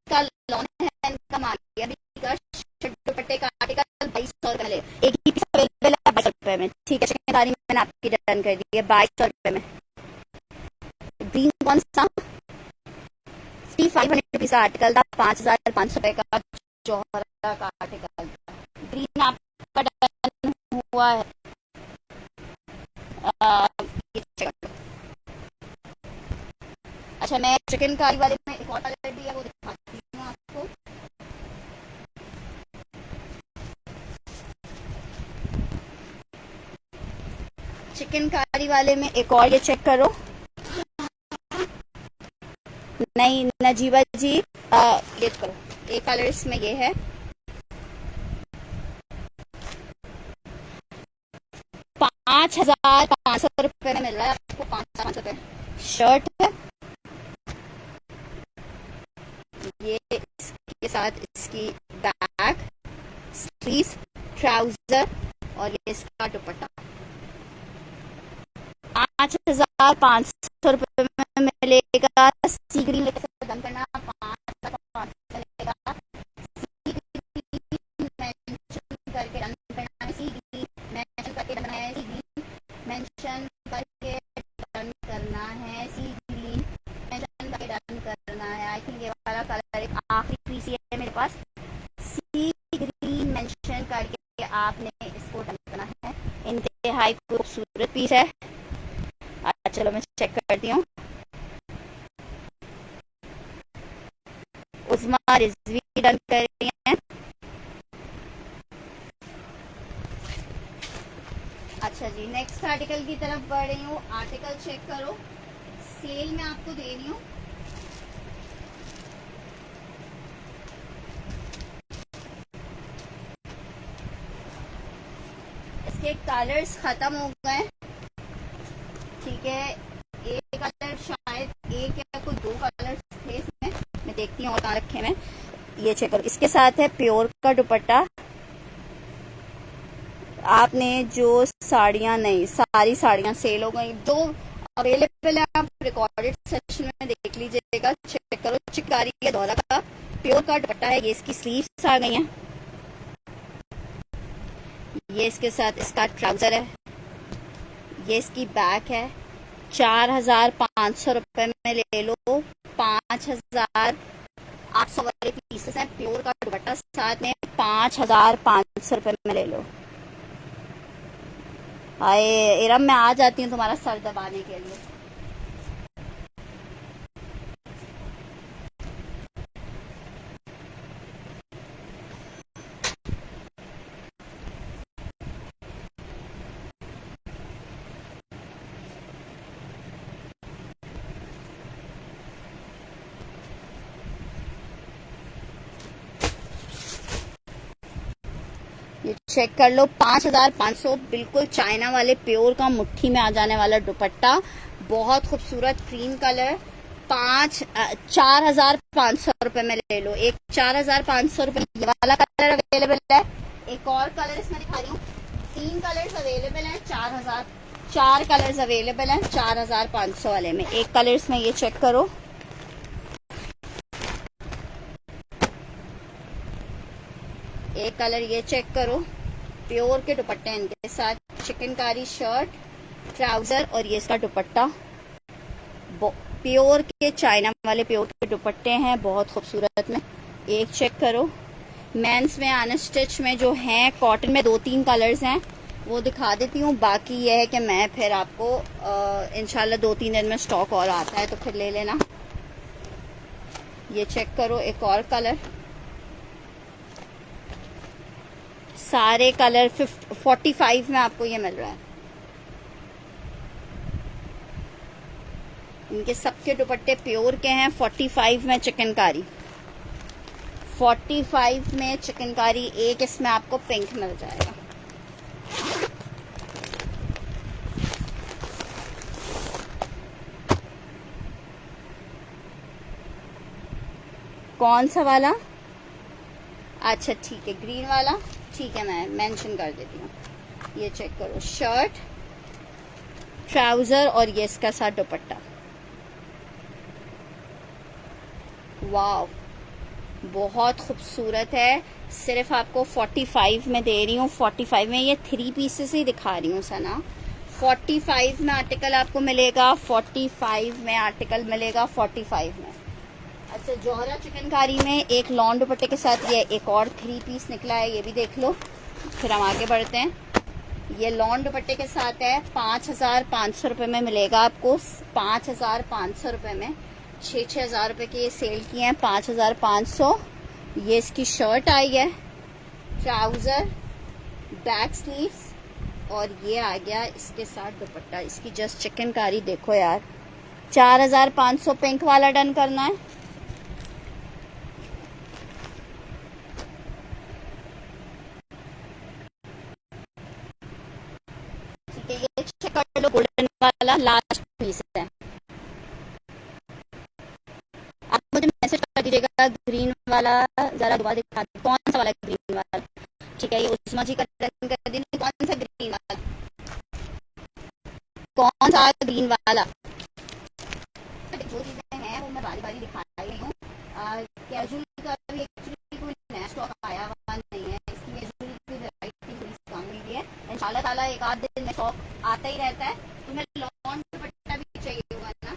का लॉन है इनका मालिया का। शर्ट दुपट्टे का आर्टिकल ₹2200 एक ही पीस अवेलेबल है ₹2200 में। ठीक है, चिकन कारी मैंने आपकी रिटर्न कर दी है ₹2200 में। ग्रीन कौन सा 500 आर्टिकल था, ₹5500 का जौहरा का आर्टिकल। ग्रीन आपका डन हुआ है। अच्छा, मैं चिकन कारी वाले में एक और कलर भी है वो दिखाती हूँ आपको। चिकन कारी वाले में एक और, ये चेक करो। नहीं नजीबा जी, ये करो, एक कलर इसमें ये है ₹5500 में मिल रहा है आपको। ₹5500 शर्ट है, ये इसके साथ इसकी बैक, स्लीव्स, ट्राउजर और ये इसका दुपट्टा। ₹5500 में मिलेगा। सी ग्रीन लेकर डन करना, 5500 मिलेगा। मेंशन करके डन करना है, सी ग्रीन मेंशन करके डन करना है, सी ग्रीन मेंशन करके डन करना है, सी ग्रीन मेंशन करके डन करना है। आई थिंक ये वाला कलर एक आखिरी पीस है मेरे पास। सी ग्रीन मेंशन करके आपने इसको डन करना है। इंतहाई खूबसूरत पीस है। चलो मैं चेक करती हूँ। उस्मा रिजवी डन कर रही हैं। अच्छा जी, नेक्स्ट आर्टिकल की तरफ बढ़ रही हूँ। आर्टिकल चेक करो, सेल में आपको दे रही हूँ। इसके कलर्स खत्म हो गए, ठीक है। एक कलर शायद एक या कोई 2 कलर थे इसमें, मैं देखती हूँ और कहाँ रखे में। ये चेक करो, इसके साथ है प्योर का दुपट्टा। आपने जो साड़ियाँ, नहीं सारी साड़ियाँ सेल हो गई, जो अवेलेबल है आप रिकॉर्डेड सेक्शन में देख लीजिएगा। चेक करो, चिकारी या दौरा का प्योर का दुपट्टा है। ये इसकी स्लीव्स आ गई हैं, ये इसके साथ इसका ट्राउजर है, ये इसकी बैक है। ₹4500 में ले लो, 5000 800 वाले पीसेस हैं, प्योर का दुपट्टा साथ में 5500 रुपए में ले लो। हाय इरम, मैं आ जाती हूँ तुम्हारा सर दबाने के लिए। ये चेक कर लो, 5500, बिल्कुल चाइना वाले प्योर का मुट्ठी में आ जाने वाला दुपट्टा, बहुत खूबसूरत क्रीम कलर। 4500 रुपए में ले लो। एक 4500 रुपए ये वाला कलर अवेलेबल है। एक और कलर इसमें दिखा रही हूँ, 3 कलर्स अवेलेबल हैं। 4 कलर्स अवेलेबल हैं 4500 वाले में। एक कलर इसमें ये चेक करो, एक कलर ये चेक करो, प्योर के दुपट्टे इनके साथ, चिकनकारी शर्ट, ट्राउजर और ये इसका दुपट्टा। प्योर के चाइना वाले प्योर के दुपट्टे हैं, बहुत खूबसूरत में। एक चेक करो, मेंस में अनस्टिच में जो हैं, कॉटन में 2-3 कलर्स हैं, वो दिखा देती हूँ। बाकी ये है कि मैं फिर आपको इंशाल्लाह 2-3 दिन में स्टॉक और आता है तो फिर ले लेना। ये चेक करो, एक और कलर, सारे कलर 45 में आपको ये मिल रहा है। इनके सबके दुपट्टे प्योर के हैं। 45 में चिकनकारी, 45 में चिकनकारी। एक इसमें आपको पिंक मिल जाएगा। कौन सा वाला? अच्छा ठीक है, ग्रीन वाला, ठीक है, मैं मेंशन कर देती हूँ। ये चेक करो, शर्ट, ट्राउजर और ये इसका साथ दुपट्टा। वाव, बहुत खूबसूरत है। सिर्फ आपको 45 में दे रही हूँ। 45 में ये 3 पीसेस ही दिखा रही हूँ सना। 45 में आर्टिकल आपको मिलेगा, 45 में आर्टिकल मिलेगा, 45 में। अच्छा, जौहरा चिकनकारी में एक लॉन दुपट्टे के साथ ये एक और 3 पीस निकला है, ये भी देख लो, फिर हम आगे बढ़ते हैं। ये लॉन दुपट्टे के साथ है, 5500 रुपये में मिलेगा आपको। 5500 रुपये में 6-6 हज़ार रुपये की ये सेल किए हैं। 5500। ये इसकी शर्ट आई है, ट्राउज़र, बैक स्लीव्स और ये आ गया इसके साथ दुपट्टा। इसकी जस्ट चिकनकारी देखो यार। 4500 पिंक वाला डन करना है। ये चेक कर लो, गोल्डन वाला लास्ट पीस है। आप मुझे मैसेज कर दीजिएगा, ग्रीन वाला जरा दोबारा दिखा दीजिए, कौन सा वाला ग्रीन वाला? ठीक है, ये उस्मा जी का डन कर दीजिए। कौन सा ग्रीन वाला? कौन सा ग्रीन वाला? जो चीजें हैं वो मैं बारी बारी दिखा रही हूँ। कैजुअल का भी एक्चुअली कोई नया स्टॉक आया हुआ नहीं है। इसकी कैजुअल की वैरायटी थोड़ी कम हुई है। इंशाल्लाह ताला एक आध दिन में स्टॉक आता ही रहता है। तुम्हें लॉन दुपट्टा भी चाहिए होगा ना?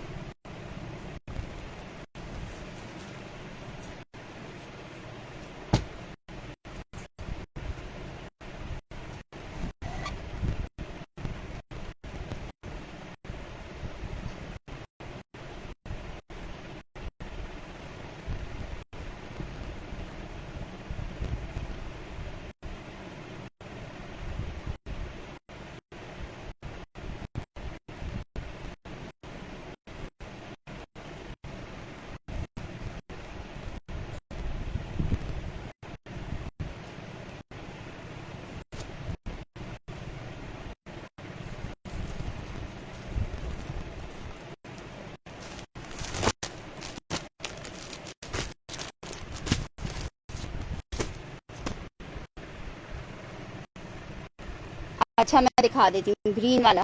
अच्छा, मैं दिखा देती हूँ ग्रीन वाला।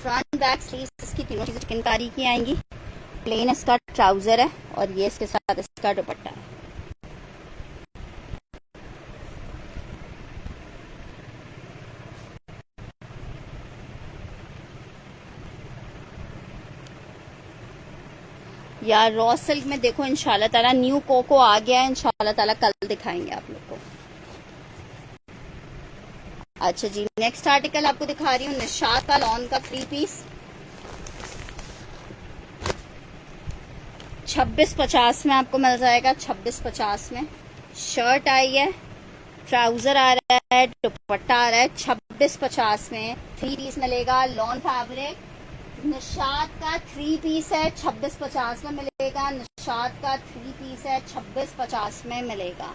फ्रंट बैक स्लीव्स इसकी तीनों चीजें चिकनकारी की आएंगी। प्लेन इसका ट्राउजर है और ये इसके साथ इसका दुपट्टा है। यार रॉ सिल्क में देखो इंशाल्लाह ताला न्यू कोको आ गया है, इंशाल्लाह ताला कल दिखाएंगे आप लोग को। अच्छा जी, नेक्स्ट आर्टिकल आपको दिखा रही हूँ निशात का लॉन का 3 पीस 2650 में आपको मिल जाएगा। 2650 में शर्ट आई है, ट्राउजर आ रहा है, दुपट्टा आ रहा है। 2650 में 3 पीस मिलेगा। लॉन फैब्रिक निशात का 3 पीस है, 2650 में मिलेगा। निशात का 3 पीस है, 2650 में मिलेगा।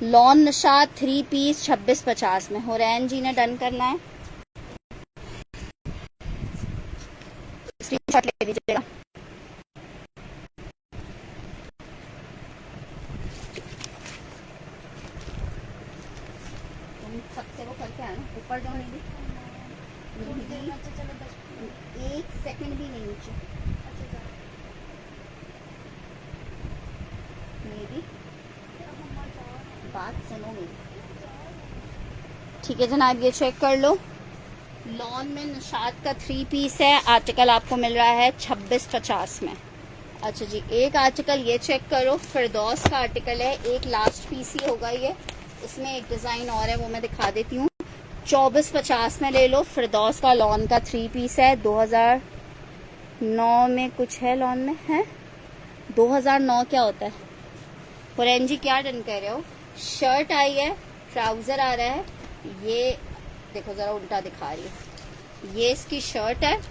लॉन निशात 3 पीस 2650 में। हुरैन जी ने डन करना है, स्क्रीनशॉट ले लीजिएगा। तुम सबसे वो करके आना, ऊपर जाओ। नहीं एक सेकंड भी नहीं नीचे। मेरी बात सुनो मेरी, ठीक है जनाब, ये चेक कर लो। लॉन में निशात का 3 पीस है, आर्टिकल आपको मिल रहा है 2650 में। अच्छा जी, एक आर्टिकल ये चेक करो, फिरदौस का आर्टिकल है, एक लास्ट पीस ही होगा ये। इसमें एक डिज़ाइन और है, वो मैं दिखा देती हूँ। 2450 में ले लो। फिरदौस का लॉन का 3 पीस है। 2009 में कुछ है लॉन में, है 2009 क्या होता है? हुरैन जी क्या डन कर रहे हो? शर्ट आई है, ट्राउजर आ रहा है। ये देखो जरा उल्टा दिखा रही है, ये इसकी शर्ट है।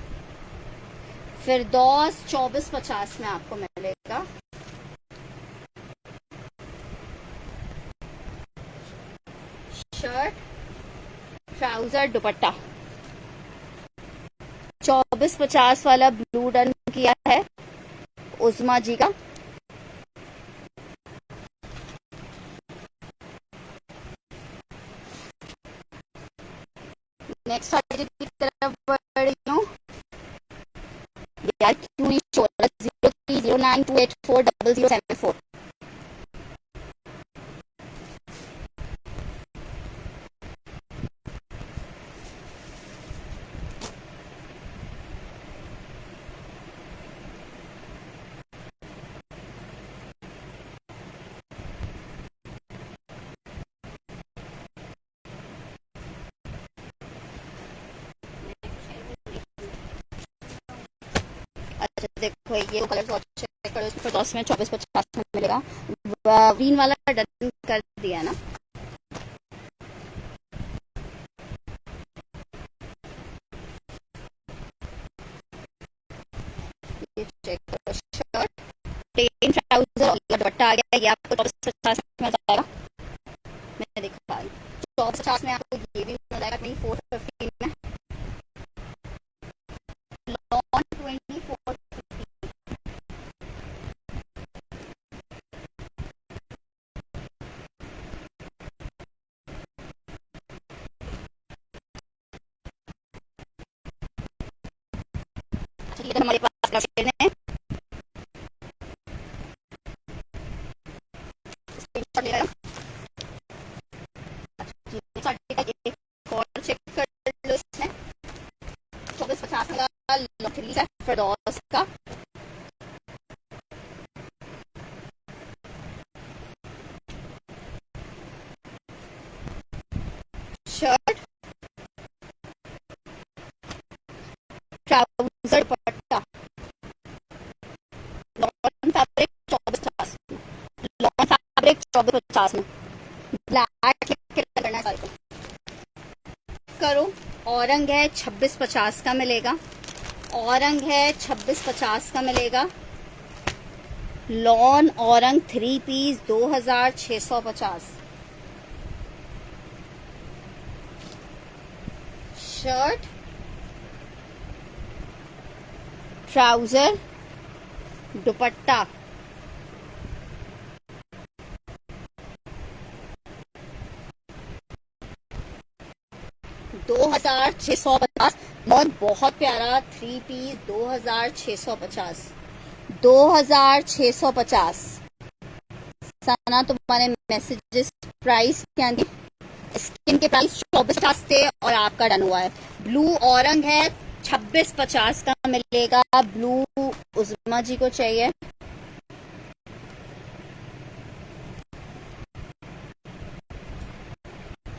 फिरदौस 2450 में आपको मिलेगा। शर्ट, ट्राउजर, दुपट्टा। 2450 वाला ब्लू डन किया है उस्मा जी का। नेक्स्ट आर्टिकल की तरफ बढ़ रही हूँ। यार क्यों नहीं शो रहा? 030928400074। अच्छा देखो ये कलर चेक करो, इसमें 10 में 2450 में मिलेगा। ग्रीन वाला डन कर दिया ना। ये चेक करो, शर्ट, प्लेन ट्राउजर और दुपट्टा आ गया। ये आपको 2450 में जाएगा। मैं दिखा रही हूँ 2450 में आपको ये भी मिल जाएगा 2450 में। लॉन 24 हमारे पास है। चेक कर लो, इसमें 2450 का लॉटरी है फिरदौस का। Shirt, trouser, dupatta. Lawn fabric 2450 में। लॉन फैब्रिक 2450 में। ब्लैक करना है करो। औरंग है 2650 का मिलेगा। औरंग है 2650 का मिलेगा। लॉन औरंग 3 पीस 2650। Shirt, trouser, dupatta. दो 2650 और बहुत प्यारा 3 पीस 2650। 2650। सना तुम्हारे मैसेजेस प्राइस क्या थे? स्किन के प्राइस 2450 थे और आपका डन हुआ है। ब्लू औरंग है 2650 का मिलेगा। ब्लू उस्मा जी को चाहिए।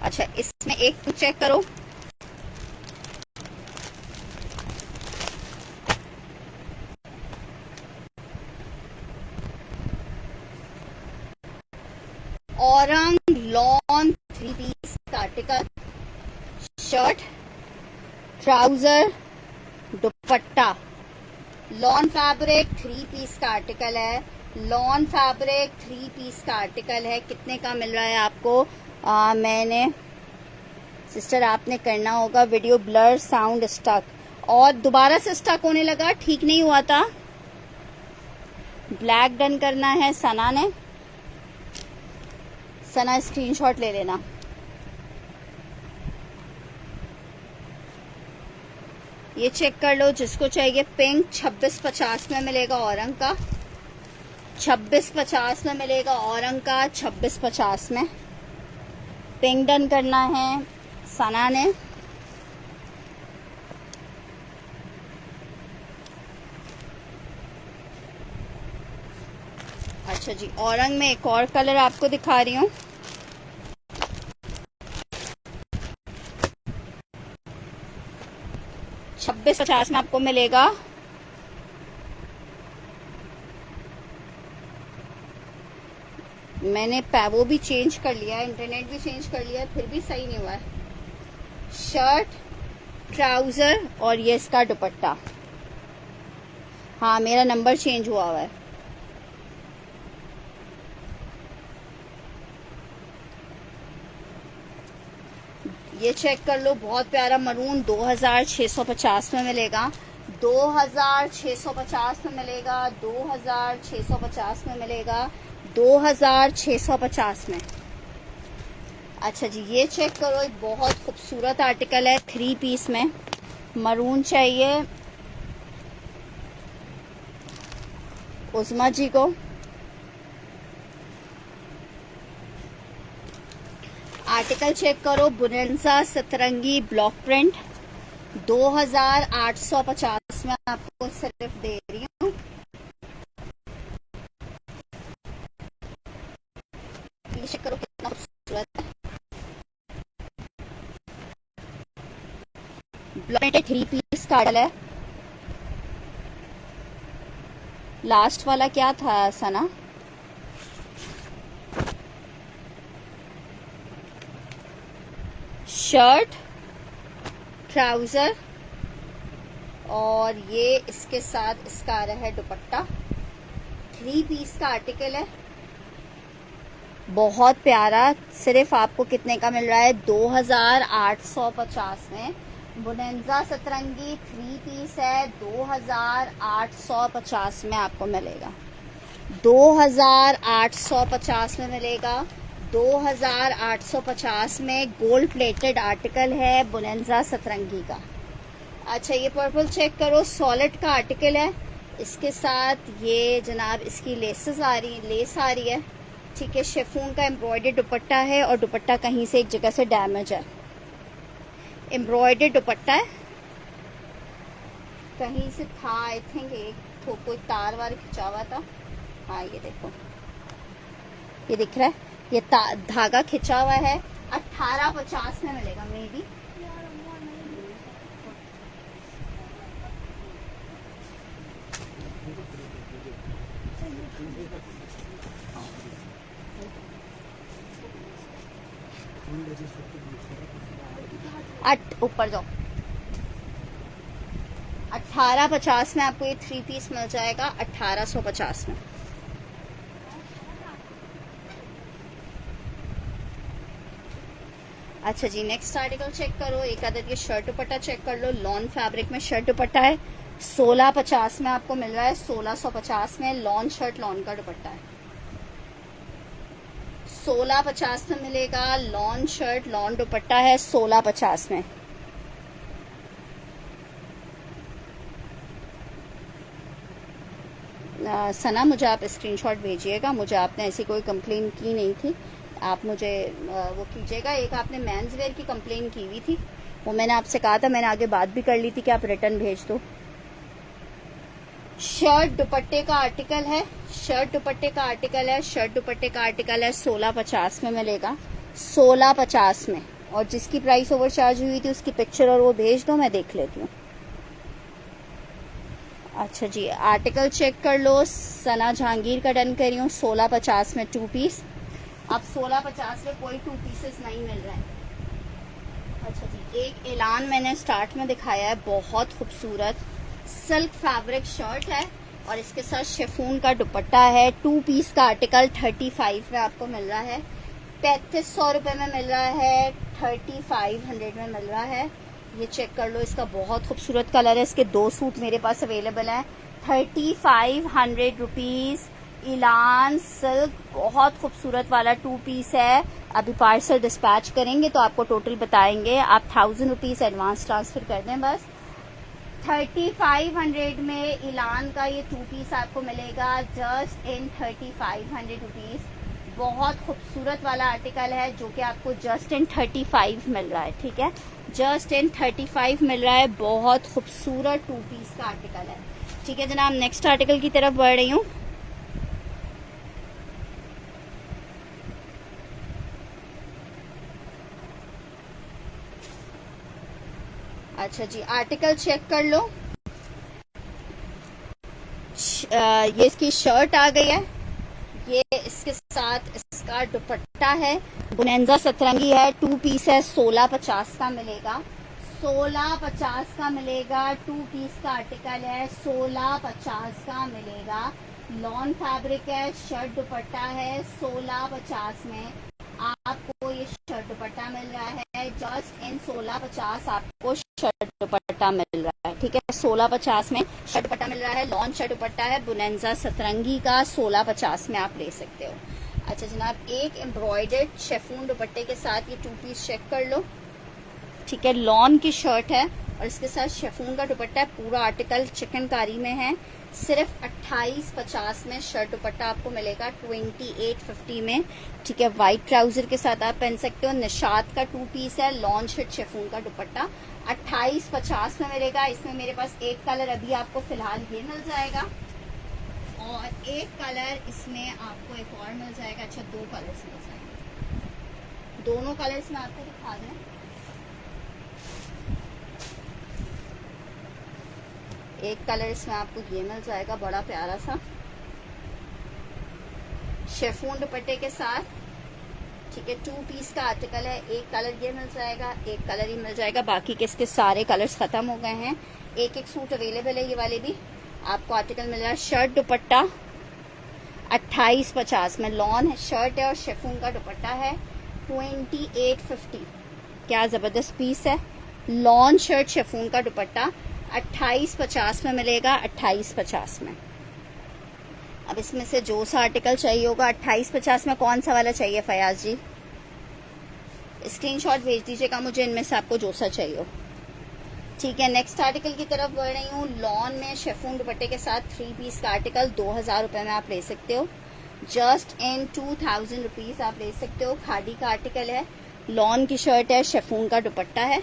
अच्छा, इसमें एक चेक करो, औरंग लॉन 3 पीस का article, shirt, trouser, dupatta, lawn fabric 3 piece का आर्टिकल है, लॉन फैब्रिक 3 पीस का आर्टिकल है। कितने का मिल रहा है आपको? मैंने सिस्टर आपने करना होगा वीडियो ब्लर साउंड स्टक, और दोबारा से स्टक होने लगा, ठीक नहीं हुआ था। ब्लैक डन करना है सना ने, सना स्क्रीनशॉट ले लेना। ये चेक कर लो जिसको चाहिए। पिंक 2650 में मिलेगा औरंग का, 2650 में मिलेगा औरंग का, 2650 में। पिंक डन करना है सना ने। अच्छा जी, औरंग में एक और कलर आपको दिखा रही हूँ। $26.50 में आपको मिलेगा मैंने वो भी चेंज कर लिया, इंटरनेट भी चेंज कर लिया, फिर भी सही नहीं हुआ है। शर्ट, ट्राउजर और ये इसका दुपट्टा। हाँ, मेरा नंबर चेंज हुआ है। ये चेक कर लो, बहुत प्यारा मरून 2650 में मिलेगा, 2650 में मिलेगा, 2650 में मिलेगा, 2650 में। अच्छा जी, ये चेक करो, एक बहुत खूबसूरत आर्टिकल है 3 पीस में, मरून चाहिए उस्मा जी को। आर्टिकल चेक करो, बुनेंसा सतरंगी ब्लॉक प्रिंट, 2850 में आपको सिर्फ दे रही हूँ। चेक करो कितना खूबसूरत है, ब्लॉक प्रिंट 3 पीस का आर्टिकल है। लास्ट वाला क्या था सना? शर्ट, ट्राउजर और ये इसके साथ इसका आ रहा है दुपट्टा। 3 पीस का आर्टिकल है, बहुत प्यारा। सिर्फ आपको कितने का मिल रहा है? 2850 में। बुनेंजा सतरंगी 3 पीस है, 2850 में आपको मिलेगा, 2850 में मिलेगा, 2850 में। गोल्ड प्लेटेड आर्टिकल है बुनेंजा सतरंगी का। अच्छा, ये पर्पल चेक करो, सॉलिड का आर्टिकल है, इसके साथ ये जनाब इसकी लेस आ रही है, ठीक है। शिफॉन का एम्ब्रॉयडर्ड दुपट्टा है और दुपट्टा कहीं से एक जगह से डैमेज है, एम्ब्रॉयडर्ड दुपट्टा है, कहीं से था आई थिंक, एक कोई तार वार खिंचा हुआ था। हाँ, ये देखो, ये दिख रहा है, ये धागा खिंचा हुआ है। 1850 में मिलेगा मे बी। ऊपर जाओ। 1850 में आपको ये 3 पीस मिल जाएगा, 1850 में। अच्छा जी, नेक्स्ट आर्टिकल चेक करो, एक आदत ये शर्ट दुपट्टा चेक कर लो, लॉन फैब्रिक में शर्ट दुपट्टा है, 1650 में आपको मिल रहा है, 1650 में। लॉन शर्ट लॉन का दुपट्टा है, 1650 में मिलेगा। लॉन शर्ट लॉन दुपट्टा है, 1650 में। सना, मुझे आप स्क्रीनशॉट भेजिएगा, मुझे आपने ऐसी कोई कंप्लेन की नहीं थी, आप मुझे वो कीजिएगा। एक आपने मेंस वेयर की कंप्लेन की हुई थी, वो मैंने आपसे कहा था, मैंने आगे बात भी कर ली थी कि आप रिटर्न भेज दो। शर्ट दुपट्टे का आर्टिकल है, शर्ट दुपट्टे का आर्टिकल है, 1650 में मिलेगा, 1650 में। और जिसकी प्राइस ओवर चार्ज हुई थी उसकी पिक्चर और वो भेज दो, मैं देख लेती हूँ। अच्छा जी, आर्टिकल चेक कर लो। सना जहांगीर का डन कर रही हूँ 1650 में 2 पीस। अब 1650 में कोई 2 पीसेस नहीं मिल रहा है। अच्छा जी, एक ऐलान मैंने स्टार्ट में दिखाया है, बहुत खूबसूरत सिल्क फैब्रिक शर्ट है और इसके साथ शिफॉन का दुपट्टा है। 2 पीस का आर्टिकल 35 में आपको मिल रहा है, 3500 रुपये में मिल रहा है, 3500 में मिल रहा है। ये चेक कर लो, इसका बहुत खूबसूरत कलर है। इसके 2 सूट मेरे पास अवेलेबल हैं। 3500 रुपीज़ इलान सिल्क, बहुत खूबसूरत वाला 2 पीस है। अभी पार्सल डिस्पैच करेंगे तो आपको टोटल बताएंगे। आप 1000 रुपीज़ एडवांस ट्रांसफ़र कर दें बस। 3500 में इलान का ये 2 पीस आपको मिलेगा जस्ट इन 3500 रुपीज़। बहुत खूबसूरत वाला आर्टिकल है जो कि आपको जस्ट इन 35 मिल रहा है। ठीक है, जस्ट इन 35 मिल रहा है। बहुत खूबसूरत 2 पीस का आर्टिकल है। ठीक है जनाब, नेक्स्ट आर्टिकल की तरफ बढ़ रही हूँ। अच्छा जी, आर्टिकल चेक कर लो। ये इसकी शर्ट आ गई है, ये इसके साथ इसका दुपट्टा है, बुनेंजा सतरंगी है। 2 पीस है, 1650 का मिलेगा, 1650 का मिलेगा। 2 पीस का आर्टिकल है, 1650 का मिलेगा। लॉन फैब्रिक है, शर्ट दुपट्टा है। 1650 में आपको ये शर्ट दुपट्टा मिल रहा है। जस्ट इन 1650 आपको शर्ट दुपट्टा मिल रहा है। ठीक है, 1650 में शर्ट दुपट्टा मिल रहा है। लॉन शर्ट दुपट्टा है बुनेंजा सतरंगी का, 1650 में आप ले सकते हो। अच्छा जनाब, एक एम्ब्रॉयडर्ड शिफॉन दुपट्टे के साथ ये 2 पीस चेक कर लो। ठीक है, लॉन की शर्ट है और इसके साथ शिफॉन का दुपट्टा है। पूरा आर्टिकल चिकनकारी में है। सिर्फ 2850 में शर्ट दुपट्टा आपको मिलेगा, 2850 में। ठीक है, वाइट ट्राउजर के साथ आप पहन सकते हो। निशात का 2 पीस है, लॉन शर्ट शिफॉन का दुपट्टा 2850 में मिलेगा। इसमें मेरे पास एक कलर अभी आपको फिलहाल ये मिल जाएगा और एक कलर इसमें आपको एक और मिल जाएगा। अच्छा, 2 कलर्स मिल जाएंगे, दोनों कलर्स में आपको दिखा दें। एक कलर इसमें आपको ये मिल जाएगा, बड़ा प्यारा सा शिफॉन दुपट्टे के साथ। ठीक है, 2 पीस का आर्टिकल है। एक कलर ये मिल जाएगा, एक कलर ही मिल जाएगा, बाकी के इसके सारे कलर्स खत्म हो गए हैं। एक एक सूट अवेलेबल है, ये वाले भी आपको आर्टिकल मिल रहा है। शर्ट दुपट्टा 2850 में, लॉन शर्ट है और शिफॉन का दुपट्टा है। 2850, क्या ज़बरदस्त पीस है। लॉन शर्ट शिफॉन का दुपट्टा 2850 में मिलेगा, 2850 में। अब इसमें से जो सा आर्टिकल चाहिए होगा, 2850 में कौन सा वाला चाहिए फयाज जी, स्क्रीनशॉट भेज दीजिएगा मुझे, इनमें से आपको जो सा चाहिए हो। ठीक है, नेक्स्ट आर्टिकल की तरफ बढ़ रही हूँ। लॉन में शिफॉन दुपट्टे के साथ 3 पीस का आर्टिकल 2000 रुपये में आप ले सकते हो। जस्ट इन 2000 रुपीज़ आप ले सकते हो। खादी का आर्टिकल है, लॉन की शर्ट है, शिफॉन का दुपट्टा है।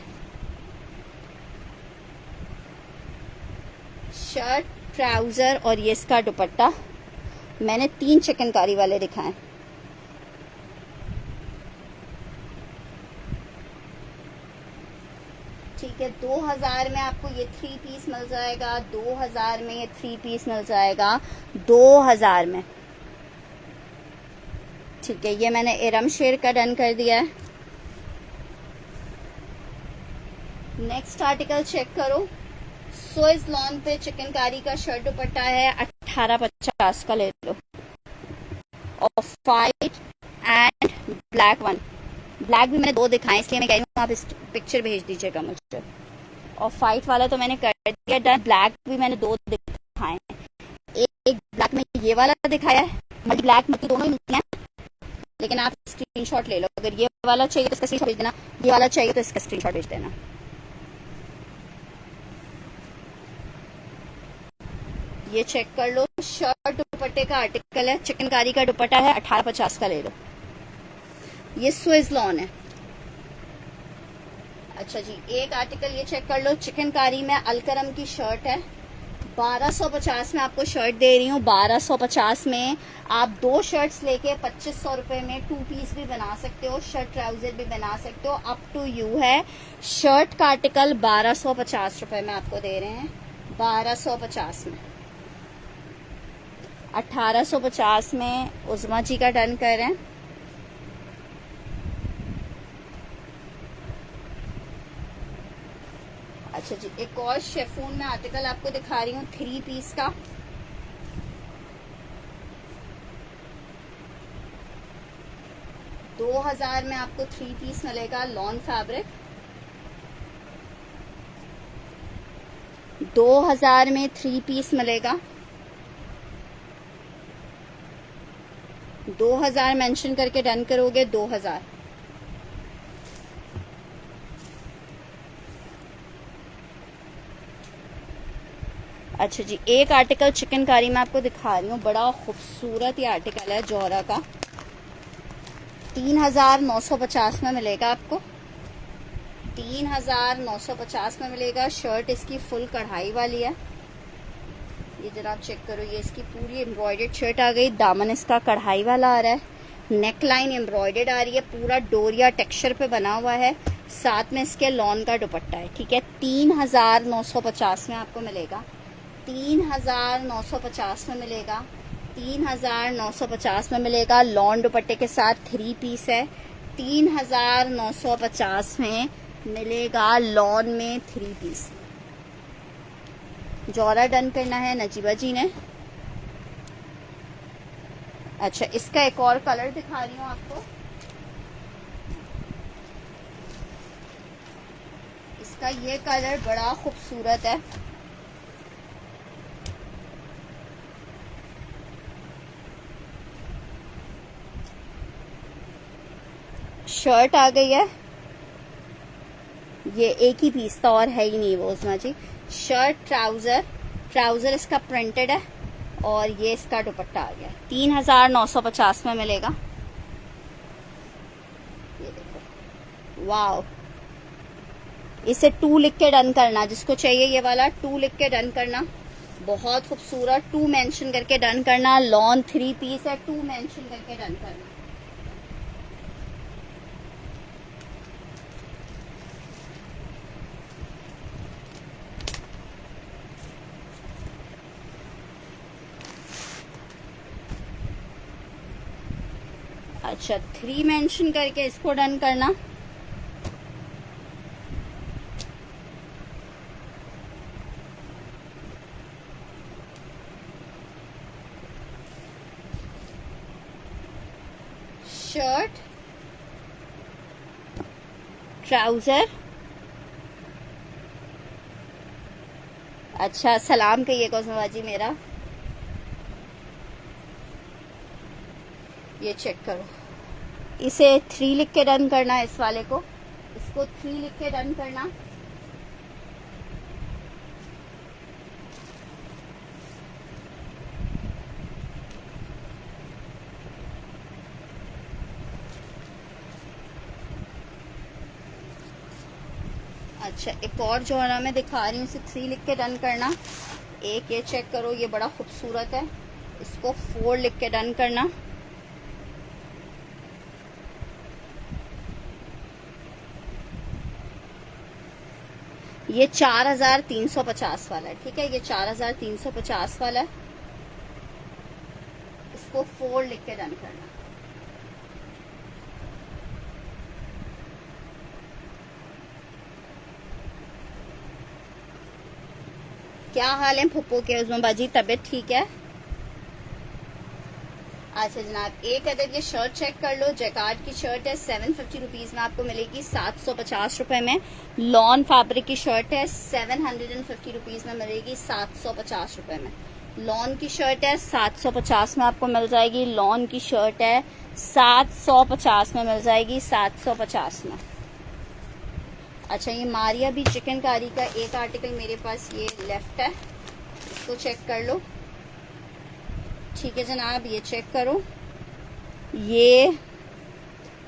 शर्ट, ट्राउजर और ये इसका दुपट्टा। मैंने 3 चिकनकारी वाले दिखाए। ठीक है, 2000 में आपको ये 3 पीस मिल जाएगा। 2000 में ये 3 पीस मिल जाएगा, 2000 में। ठीक है, ये मैंने इरम शेर का डन कर दिया है। नेक्स्ट आर्टिकल चेक करो। स्विस लॉन पे चिकनकारी का शर्ट दुपट्टा है, 1850 का ले लो। Off white and black one, black भी मैंने 2 दिखाए इसलिए मैं कह रही हूँ आप इस पिक्चर भेज दीजिएगा मुझे। ऑफ वाइट वाला तो मैंने कर दिया डन, ब्लैक भी मैंने 2 दिखाए। एक ब्लैक में ये वाला दिखाया है, मल्टी ब्लैक में दोनों ही मिलते हैं, लेकिन आप स्क्रीनशॉट ले लो। अगर ये वाला चाहिए तो इसका स्क्रीनशॉट भेज देना, ये वाला चाहिए तो इसका स्क्रीनशॉट भेज देना। ये चेक कर लो, शर्ट दुपट्टे का आर्टिकल है, चिकनकारी का दुपट्टा है, 1850 का ले लो। ये स्विस लॉन है। अच्छा जी, एक आर्टिकल ये चेक कर लो, चिकनकारी में अलकरम की शर्ट है, 1250 में आपको शर्ट दे रही हूँ। 1250 में आप 2 शर्ट्स लेके 2500 रुपये में 2 पीस भी बना सकते हो, शर्ट ट्राउजर भी बना सकते हो, अप टू यू है। शर्ट का आर्टिकल 1250 रुपये में आपको दे रहे हैं, 1250 में। 1850 में उज़मा जी का डन कर रहे हैं। अच्छा जी, एक और शेफून में आर्टिकल आपको दिखा रही हूँ 3 पीस का। $2000 में आपको 3 पीस मिलेगा, लॉन फैब्रिक। 2000 में 3 पीस मिलेगा। 2000 मेंशन करके डन करोगे, 2000। अच्छा जी, एक आर्टिकल चिकनकारी में आपको दिखा रही हूँ, बड़ा खूबसूरत ये आर्टिकल है जौहरा का। 3950 में मिलेगा आपको, 3950 में मिलेगा। शर्ट इसकी फुल कढ़ाई वाली है, ये जनाब चेक करो, ये इसकी पूरी एम्ब्रॉयडर्ड शर्ट आ गई। दामन इसका कढ़ाई वाला आ रहा है, नेक लाइन एम्ब्रॉयडर्ड आ रही है, पूरा डोरिया टेक्सचर पे बना हुआ है, साथ में इसके लॉन का दुपट्टा है। ठीक है, 3950 में आपको मिलेगा, 3950 में मिलेगा, 3950 में मिलेगा। लॉन दुपट्टे के साथ 3 पीस है, 3950 में मिलेगा लॉन में 3 पीस। जौहरा डन करना है नजीबा जी ने। अच्छा, इसका एक और कलर दिखा रही हूँ आपको। इसका ये कलर बड़ा खूबसूरत है, शर्ट आ गई है, ये एक ही पीस था और है ही नहीं वो उज़मा जी। शर्ट ट्राउजर इसका प्रिंटेड है और ये इसका दुपट्टा आ गया। 3950 में मिलेगा। ये देखो, वाव। इसे 2 लिख के डन करना, जिसको चाहिए ये वाला 2 लिख के डन करना, बहुत खूबसूरत। 2 मेंशन करके डन करना। लॉन 3 पीस है, 2 मेंशन करके डन करना। अच्छा, 3 मेंशन करके इसको डन करना। शर्ट ट्राउजर, अच्छा सलाम कहिएगा उज़मा जी मेरा। ये चेक करो, इसे 3 लिख के डन करना है, इस वाले को, इसको 3 लिख के डन करना। अच्छा, एक और जौहरा में दिखा रही हूँ, इसे 3 लिख के डन करना। एक ये चेक करो, ये बड़ा खूबसूरत है, इसको 4 लिख के डन करना। ये 4350 वाला है। ठीक है, ये 4350 वाला है, इसको 4 लिख के डन करना। क्या हाल है फुप्पो के उज़मा बाजी, तबीयत ठीक है? अच्छा जनाब, एक अदर ये शर्ट चेक कर लो, जैकार्ड की शर्ट है, 750 रुपीज़ में आपको मिलेगी, 750 रुपये में। लॉन फैब्रिक की शर्ट है, 750 रुपीज़ में मिलेगी, 750 रुपये में। लॉन की शर्ट है, 750 में आपको मिल जाएगी। लॉन की शर्ट है, 750 में मिल जाएगी, 750 में। अच्छा, ये मारिया भी चिकनकारी का एक आर्टिकल मेरे पास ये लेफ्ट है, इसको चेक कर लो। ठीक है जनाब, ये चेक करो, ये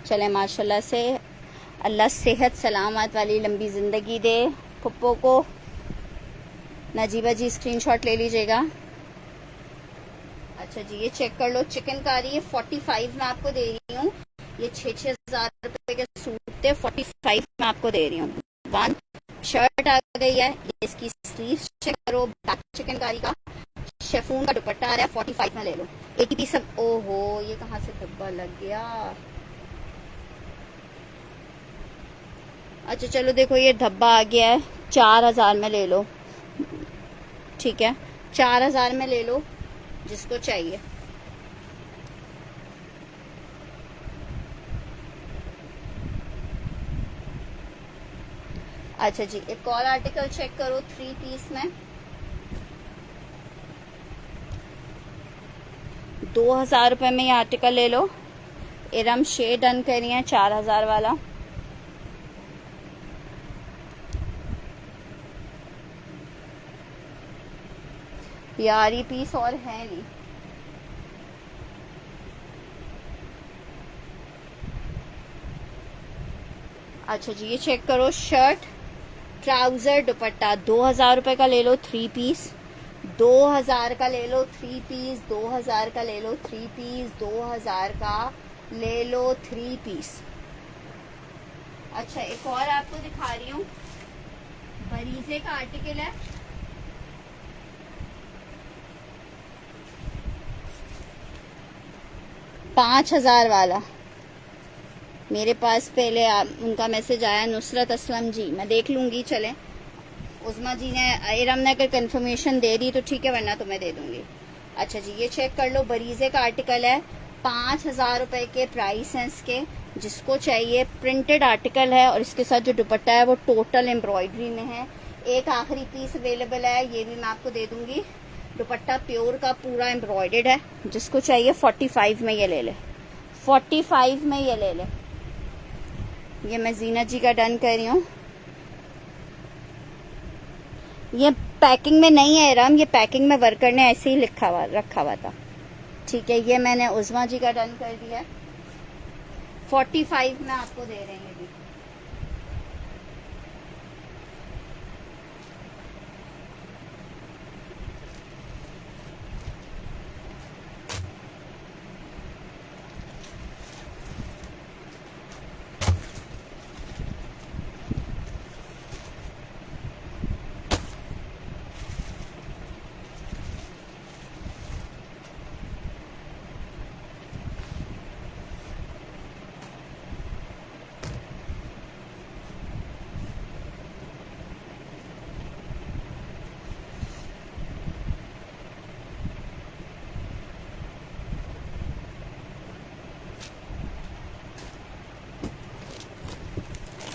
चले माशाल्लाह से, अल्लाह सेहत सलामत वाली लंबी ज़िंदगी दे पप्पो को। नजीबा जी स्क्रीनशॉट ले लीजिएगा। अच्छा जी, ये चेक कर लो, चिकनकारी ये 45 में आपको दे रही हूँ। ये 6,000 रुपए के सूट थे, 45 में आपको दे रही हूँ। वन शर्ट आ गई है, ये इसकी स्लीव चेक करो, बैक चिकनकारी का शेफून का दुपट्टा आ रहा है, 45 में ले लो। 80 पीस सब। ओहो, ये कहाँ से धब्बा लग गया। अच्छा चलो देखो, ये धब्बा आ गया है, 4,000 में ले लो। ठीक है, 4,000 में ले लो जिसको चाहिए। अच्छा जी, एक और आर्टिकल चेक करो 3 पीस में, 2,000 रुपए में ये आर्टिकल ले लो। इरम शेड डन करी है 4,000 वाला। यार ये पीस और है नहीं। अच्छा जी, ये चेक करो, शर्ट ट्राउजर दुपट्टा 2,000 रुपए का ले लो 3 पीस। 2,000 का ले लो 3 पीस, 2,000 का ले लो 3 पीस, 2,000 का ले लो 3 पीस। अच्छा, एक और आपको दिखा रही हूँ, बरीजे का आर्टिकल है, $5,000 वाला। मेरे पास पहले उनका मैसेज आया, नुसरत असलम जी, मैं देख लूंगी। चलें, उस्मा जी ने, इरम ने अगर कंफर्मेशन दे दी तो ठीक है, वरना तो मैं दे दूंगी। अच्छा जी, ये चेक कर लो, बरीजे का आर्टिकल है, 5,000 रुपए के प्राइस हैं इसके। जिसको चाहिए, प्रिंटेड आर्टिकल है और इसके साथ जो दुपट्टा है वो टोटल एम्ब्रॉयडरी में है। एक आखिरी पीस अवेलेबल है, ये भी मैं आपको दे दूंगी। दुपट्टा प्योर का पूरा एम्ब्रॉयडर्ड है। जिसको चाहिए 45 में ये ले ले, 45 में ये ले ले। ये मैं जीना जी का डन कर रही हूँ। ये पैकिंग में नहीं है राम, ये पैकिंग में वर्कर ने ऐसे ही रखा हुआ था। ठीक है, ये मैंने उस्मा जी का डन कर दिया, 45 में आपको दे रहे हैं।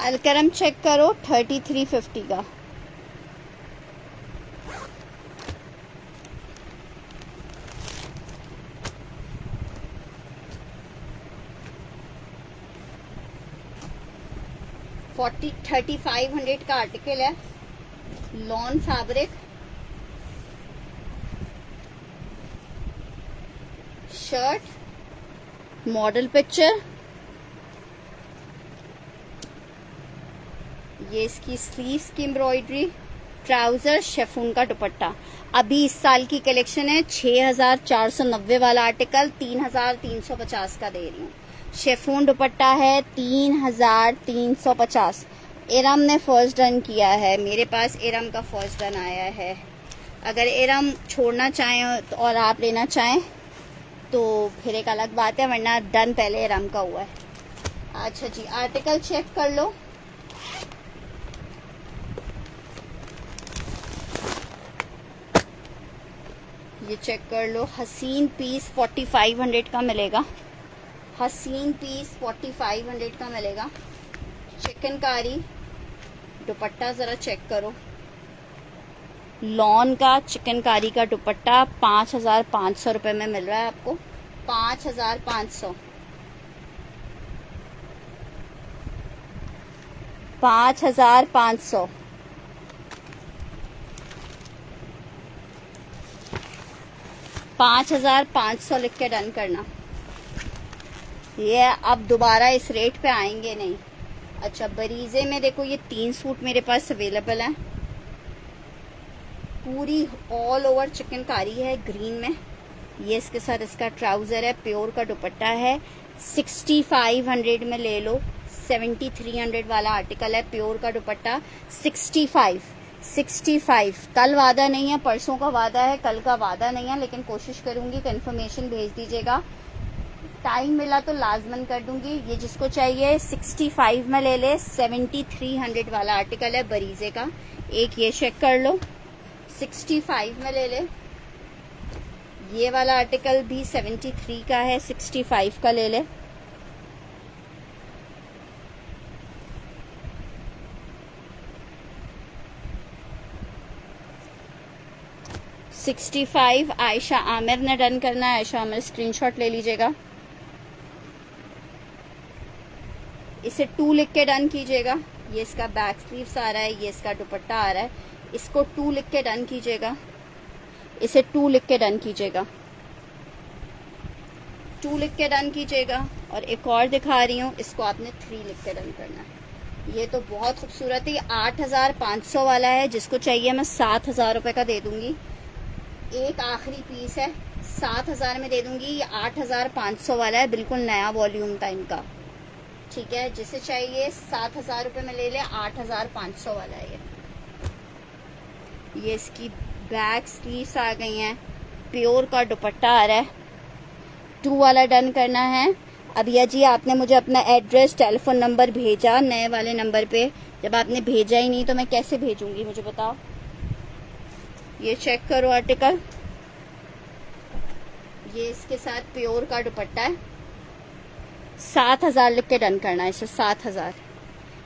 अलकरम चेक करो, 3350 का। फोर्टी 3500 का आर्टिकल है, lawn fabric, shirt model picture, ये इसकी स्लीव्स की एम्ब्रॉयडरी, ट्राउजर शेफून का दुपट्टा। अभी इस साल की कलेक्शन है, 6,490 वाला आर्टिकल 3,350 का दे रही हूँ। शेफून दुपट्टा है 3,350। इरम ने फर्स्ट डन किया है, मेरे पास इरम का फर्स्ट डन आया है। अगर इरम छोड़ना चाहें तो और आप लेना चाहें तो फिर एक अलग बात है, वरना डन पहले इरम का हुआ है। अच्छा जी, आर्टिकल चेक कर लो। ये चेक कर लो, हसीन पीस 4500 का मिलेगा। हसीन पीस 4500 का मिलेगा। चिकनकारी दुपट्टा जरा चेक करो, लॉन का चिकनकारी का दुपट्टा 5,500 रुपए में मिल रहा है आपको। 5,500, 5,500। $5,500 लिख के डन करना। ये अब दोबारा इस रेट पे आएंगे नहीं। अच्छा, बरीजे में देखो, ये 3 सूट मेरे पास अवेलेबल हैं। पूरी ऑल ओवर चिकनकारी है ग्रीन में। ये इसके साथ इसका ट्राउजर है, प्योर का दुपट्टा है। 6500 में ले लो। 7300 वाला आर्टिकल है, प्योर का दुपट्टा। 65 कल वादा नहीं है, परसों का वादा है, कल का वादा नहीं है, लेकिन कोशिश करूंगी। कंफर्मेशन भेज दीजिएगा, टाइम मिला तो लाजमन कर दूंगी। ये जिसको चाहिए 65 में ले ले। 7300 वाला आर्टिकल है बरीजे का, एक ये चेक कर लो। 65 में ले ले। ये वाला आर्टिकल भी 73 का है, 65 का ले ले। $65 आयशा आमिर ने डन करना है। आयशा आमिर स्क्रीनशॉट ले लीजिएगा, इसे 2 लिख के डन कीजिएगा। ये इसका बैक स्लीव्स आ रहा है, ये इसका दुपट्टा आ रहा है। इसको 2 लिख के डन कीजिएगा, इसे 2 लिख के डन कीजिएगा, 2 लिख के डन कीजिएगा। और एक और दिखा रही हूँ, इसको आपने 3 लिख के डन करना है। ये तो बहुत खूबसूरत है। 8500 वाला है, जिसको चाहिए मैं 7000 रुपये का दे दूंगी। एक आखिरी पीस है, 7000 में दे दूंगी। ये 8500 वाला है, बिल्कुल नया वॉल्यूम था इनका, ठीक है। जिसे चाहिए 7000 रुपये में ले ले। 8500 वाला है ये इसकी बैक स्लीव्स आ गई हैं, प्योर का दुपट्टा आ रहा है। 2 वाला डन करना है। अभिया जी, आपने मुझे अपना एड्रेस, टेलीफोन नंबर भेजा नए वाले नंबर पे। जब आपने भेजा ही नहीं तो मैं कैसे भेजूंगी, मुझे बताओ। ये चेक करो आर्टिकल, ये इसके साथ प्योर का दुपट्टा है। 7000 लिख के डन करना है इसे, 7000।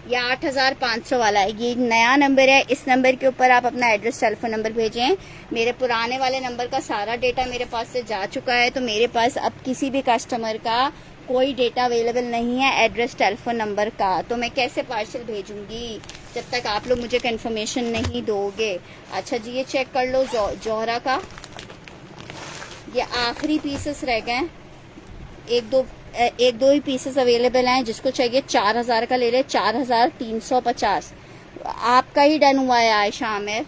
या 8500 वाला है, ये नया नंबर है। इस नंबर के ऊपर आप अपना एड्रेस, टेलीफोन नंबर भेजें। मेरे पुराने वाले नंबर का सारा डेटा मेरे पास से जा चुका है, तो मेरे पास अब किसी भी कस्टमर का कोई डेटा अवेलेबल नहीं है एड्रेस, टेलीफोन नंबर का। तो मैं कैसे पार्सल भेजूंगी जब तक आप लोग मुझे कंफर्मेशन नहीं दोगे। अच्छा जी, ये चेक कर लो जोहरा का। ये आखिरी पीसेस रह गए, एक दो ही पीसेस अवेलेबल हैं। जिसको चाहिए 4000 का ले ले। 4350 आपका ही डन हुआ है आयशा आमिर।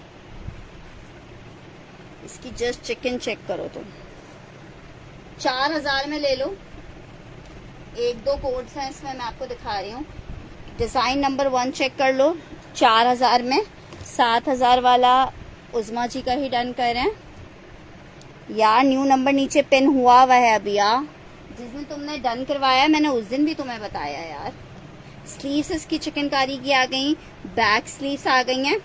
इसकी जस्ट चिकन चेक करो तुम, 4000 में ले लो। एक दो कोड्स हैं इसमें, मैं आपको दिखा रही हूँ। डिजाइन नंबर 1 चेक कर लो, 4000 में। 7000 वाला उज़मा जी का ही डन कर रहे हैं यार। न्यू नंबर नीचे पिन हुआ है अभी यार। जिस दिन तुमने डन करवाया मैंने उस दिन भी तुम्हें बताया यार। स्लीव्स इसकी चिकनकारी की आ गई, बैक स्लीव्स आ गई हैं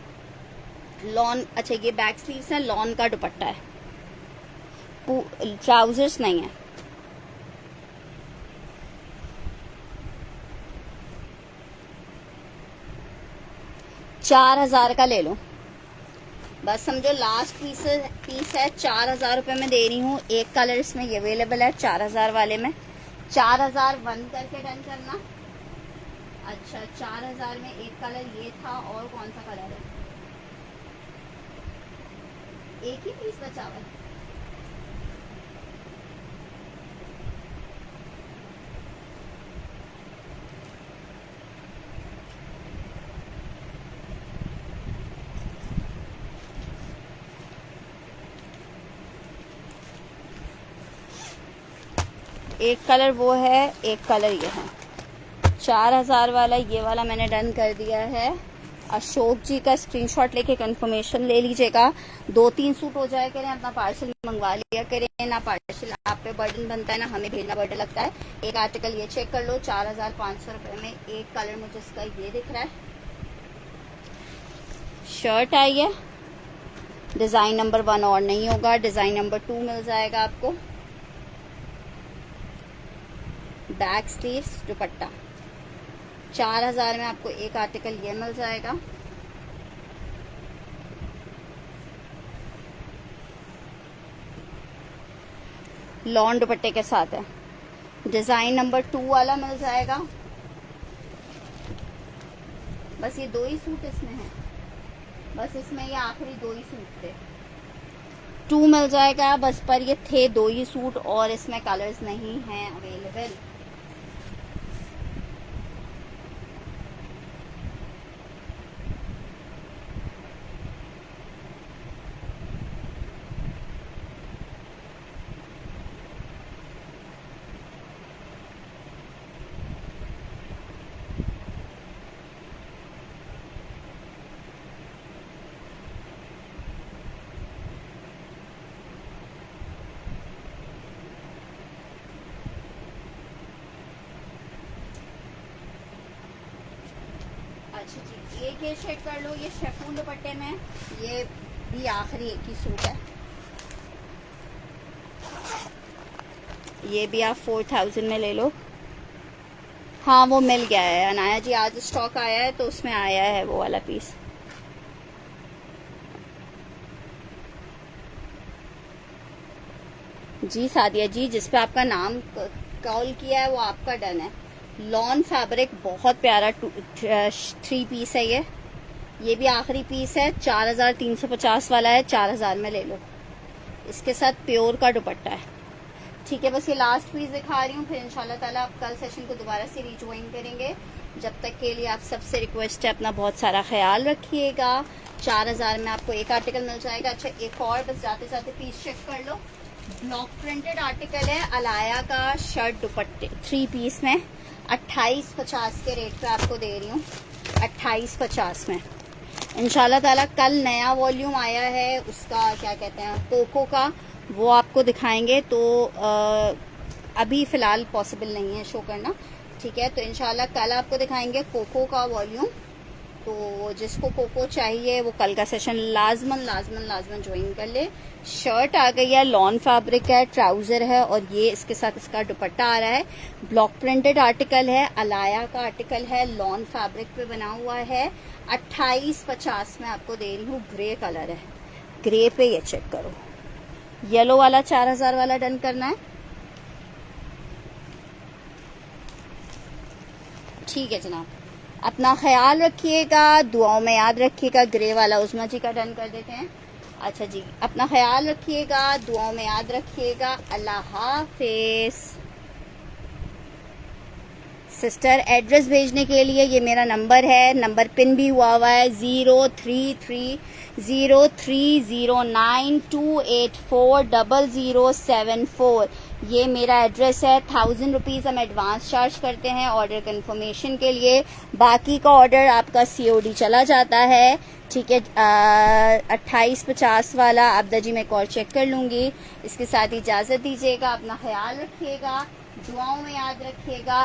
लॉन। अच्छा, ये बैक स्लीव्स है, लॉन का दुपट्टा है, ट्राउजर्स नहीं है। $4000 का ले लो बस, समझो लास्ट पीस है। 4000 रुपये में दे रही हूँ। एक कलर इसमें ये अवेलेबल है 4000 वाले में। 4000 1 करके डन करना। अच्छा, 4000 में एक कलर ये था, और कौन सा कलर है? एक ही पीस बचा हुआ है। एक कलर वो है, एक कलर ये है। 4000 वाला ये वाला मैंने डन कर दिया है। अशोक जी का स्क्रीनशॉट लेके कंफर्मेशन ले लीजिएगा। 2-3 सूट हो जाया करें, अपना पार्सल मंगवा लिया करें। ना पार्सल आप पे बर्डन बनता है, ना हमें भेजना बर्डन लगता है। एक आर्टिकल ये चेक कर लो, 4500 रुपये में। एक कलर मुझे इसका ये दिख रहा है, शर्ट आई है। डिजाइन नंबर 1 और नहीं होगा, डिजाइन नंबर 2 मिल जाएगा आपको। बैक स्लीव्स दुपट्टा। 4000 में आपको एक आर्टिकल ये मिल जाएगा। लॉन दुपट्टे के साथ है। डिजाइन नंबर 2 वाला मिल जाएगा। बस ये 2 ही सूट इसमें है, बस इसमें ये आखिरी 2 ही सूट थे। 2 मिल जाएगा बस, पर ये थे 2 ही सूट और इसमें कलर्स नहीं हैं अवेलेबल। अच्छा जी, एक ये चेक कर लो, ये शेफून दुपट्टे में, ये भी आखिरी एक ही सूट है। ये भी आप 4000 में ले लो। हाँ वो मिल गया है अनाया जी, आज स्टॉक आया है तो उसमें आया है वो वाला पीस। जी सादिया जी, जिस पे आपका नाम कॉल किया है वो आपका डन है। लॉन फैब्रिक बहुत प्यारा 3 पीस है ये भी आखिरी पीस है। 4350 वाला है, 4000 में ले लो। इसके साथ प्योर का दुपट्टा है। ठीक है, बस ये लास्ट पीस दिखा रही हूँ, फिर इंशाल्लाह ताला आप कल सेशन को दोबारा से रीज्वाइन करेंगे। जब तक के लिए आप सबसे रिक्वेस्ट है अपना बहुत सारा ख्याल रखिएगा। 4000 में आपको एक आर्टिकल मिल जाएगा। अच्छा एक और बस जाते जाते पीस चेक कर लो। ब्लॉक प्रिंटेड आर्टिकल है, अलाया का शर्ट दुपट्टे 3 पीस में 2850 के रेट पे आपको दे रही हूँ। 2850 में इंशाल्लाह ताला। कल नया वॉल्यूम आया है उसका, क्या कहते हैं, कोको का, वो आपको दिखाएंगे। तो अभी फ़िलहाल पॉसिबल नहीं है शो करना। ठीक है, तो इंशाल्लाह कल आपको दिखाएंगे कोको का वॉल्यूम। तो जिसको कोको चाहिए वो कल का सेशन लाजमन ज्वाइन कर ले। शर्ट आ गई है, लॉन फैब्रिक है, ट्राउज़र है और ये इसके साथ इसका दुपट्टा आ रहा है। ब्लॉक प्रिंटेड आर्टिकल है, अलाया का आर्टिकल है, लॉन फैब्रिक पे बना हुआ है। 2850 में आपको दे रही हूँ। ग्रे कलर है, ग्रे पे ये चेक करो। येलो वाला 4000 वाला डन करना है। ठीक है जनाब, अपना ख्याल रखिएगा, दुआओं में याद रखिएगा। ग्रे वाला उस्मा जी का डन कर देते हैं। अच्छा जी, अपना ख्याल रखिएगा, दुआओं में याद रखिएगा। अल्लाह हाफिज। सिस्टर एड्रेस भेजने के लिए ये मेरा नंबर है, नंबर पिन भी हुआ है 033039284007 ये मेरा एड्रेस है। 1000 रुपीज़ हम एडवांस चार्ज करते हैं ऑर्डर कंफर्मेशन के लिए। बाकी का ऑर्डर आपका COD चला जाता है। ठीक है, 2850 वाला आबदा जी मैं एक और चेक कर लूँगी। इसके साथ इजाज़त दीजिएगा, अपना ख्याल रखिएगा, दुआओं में याद रखिएगा।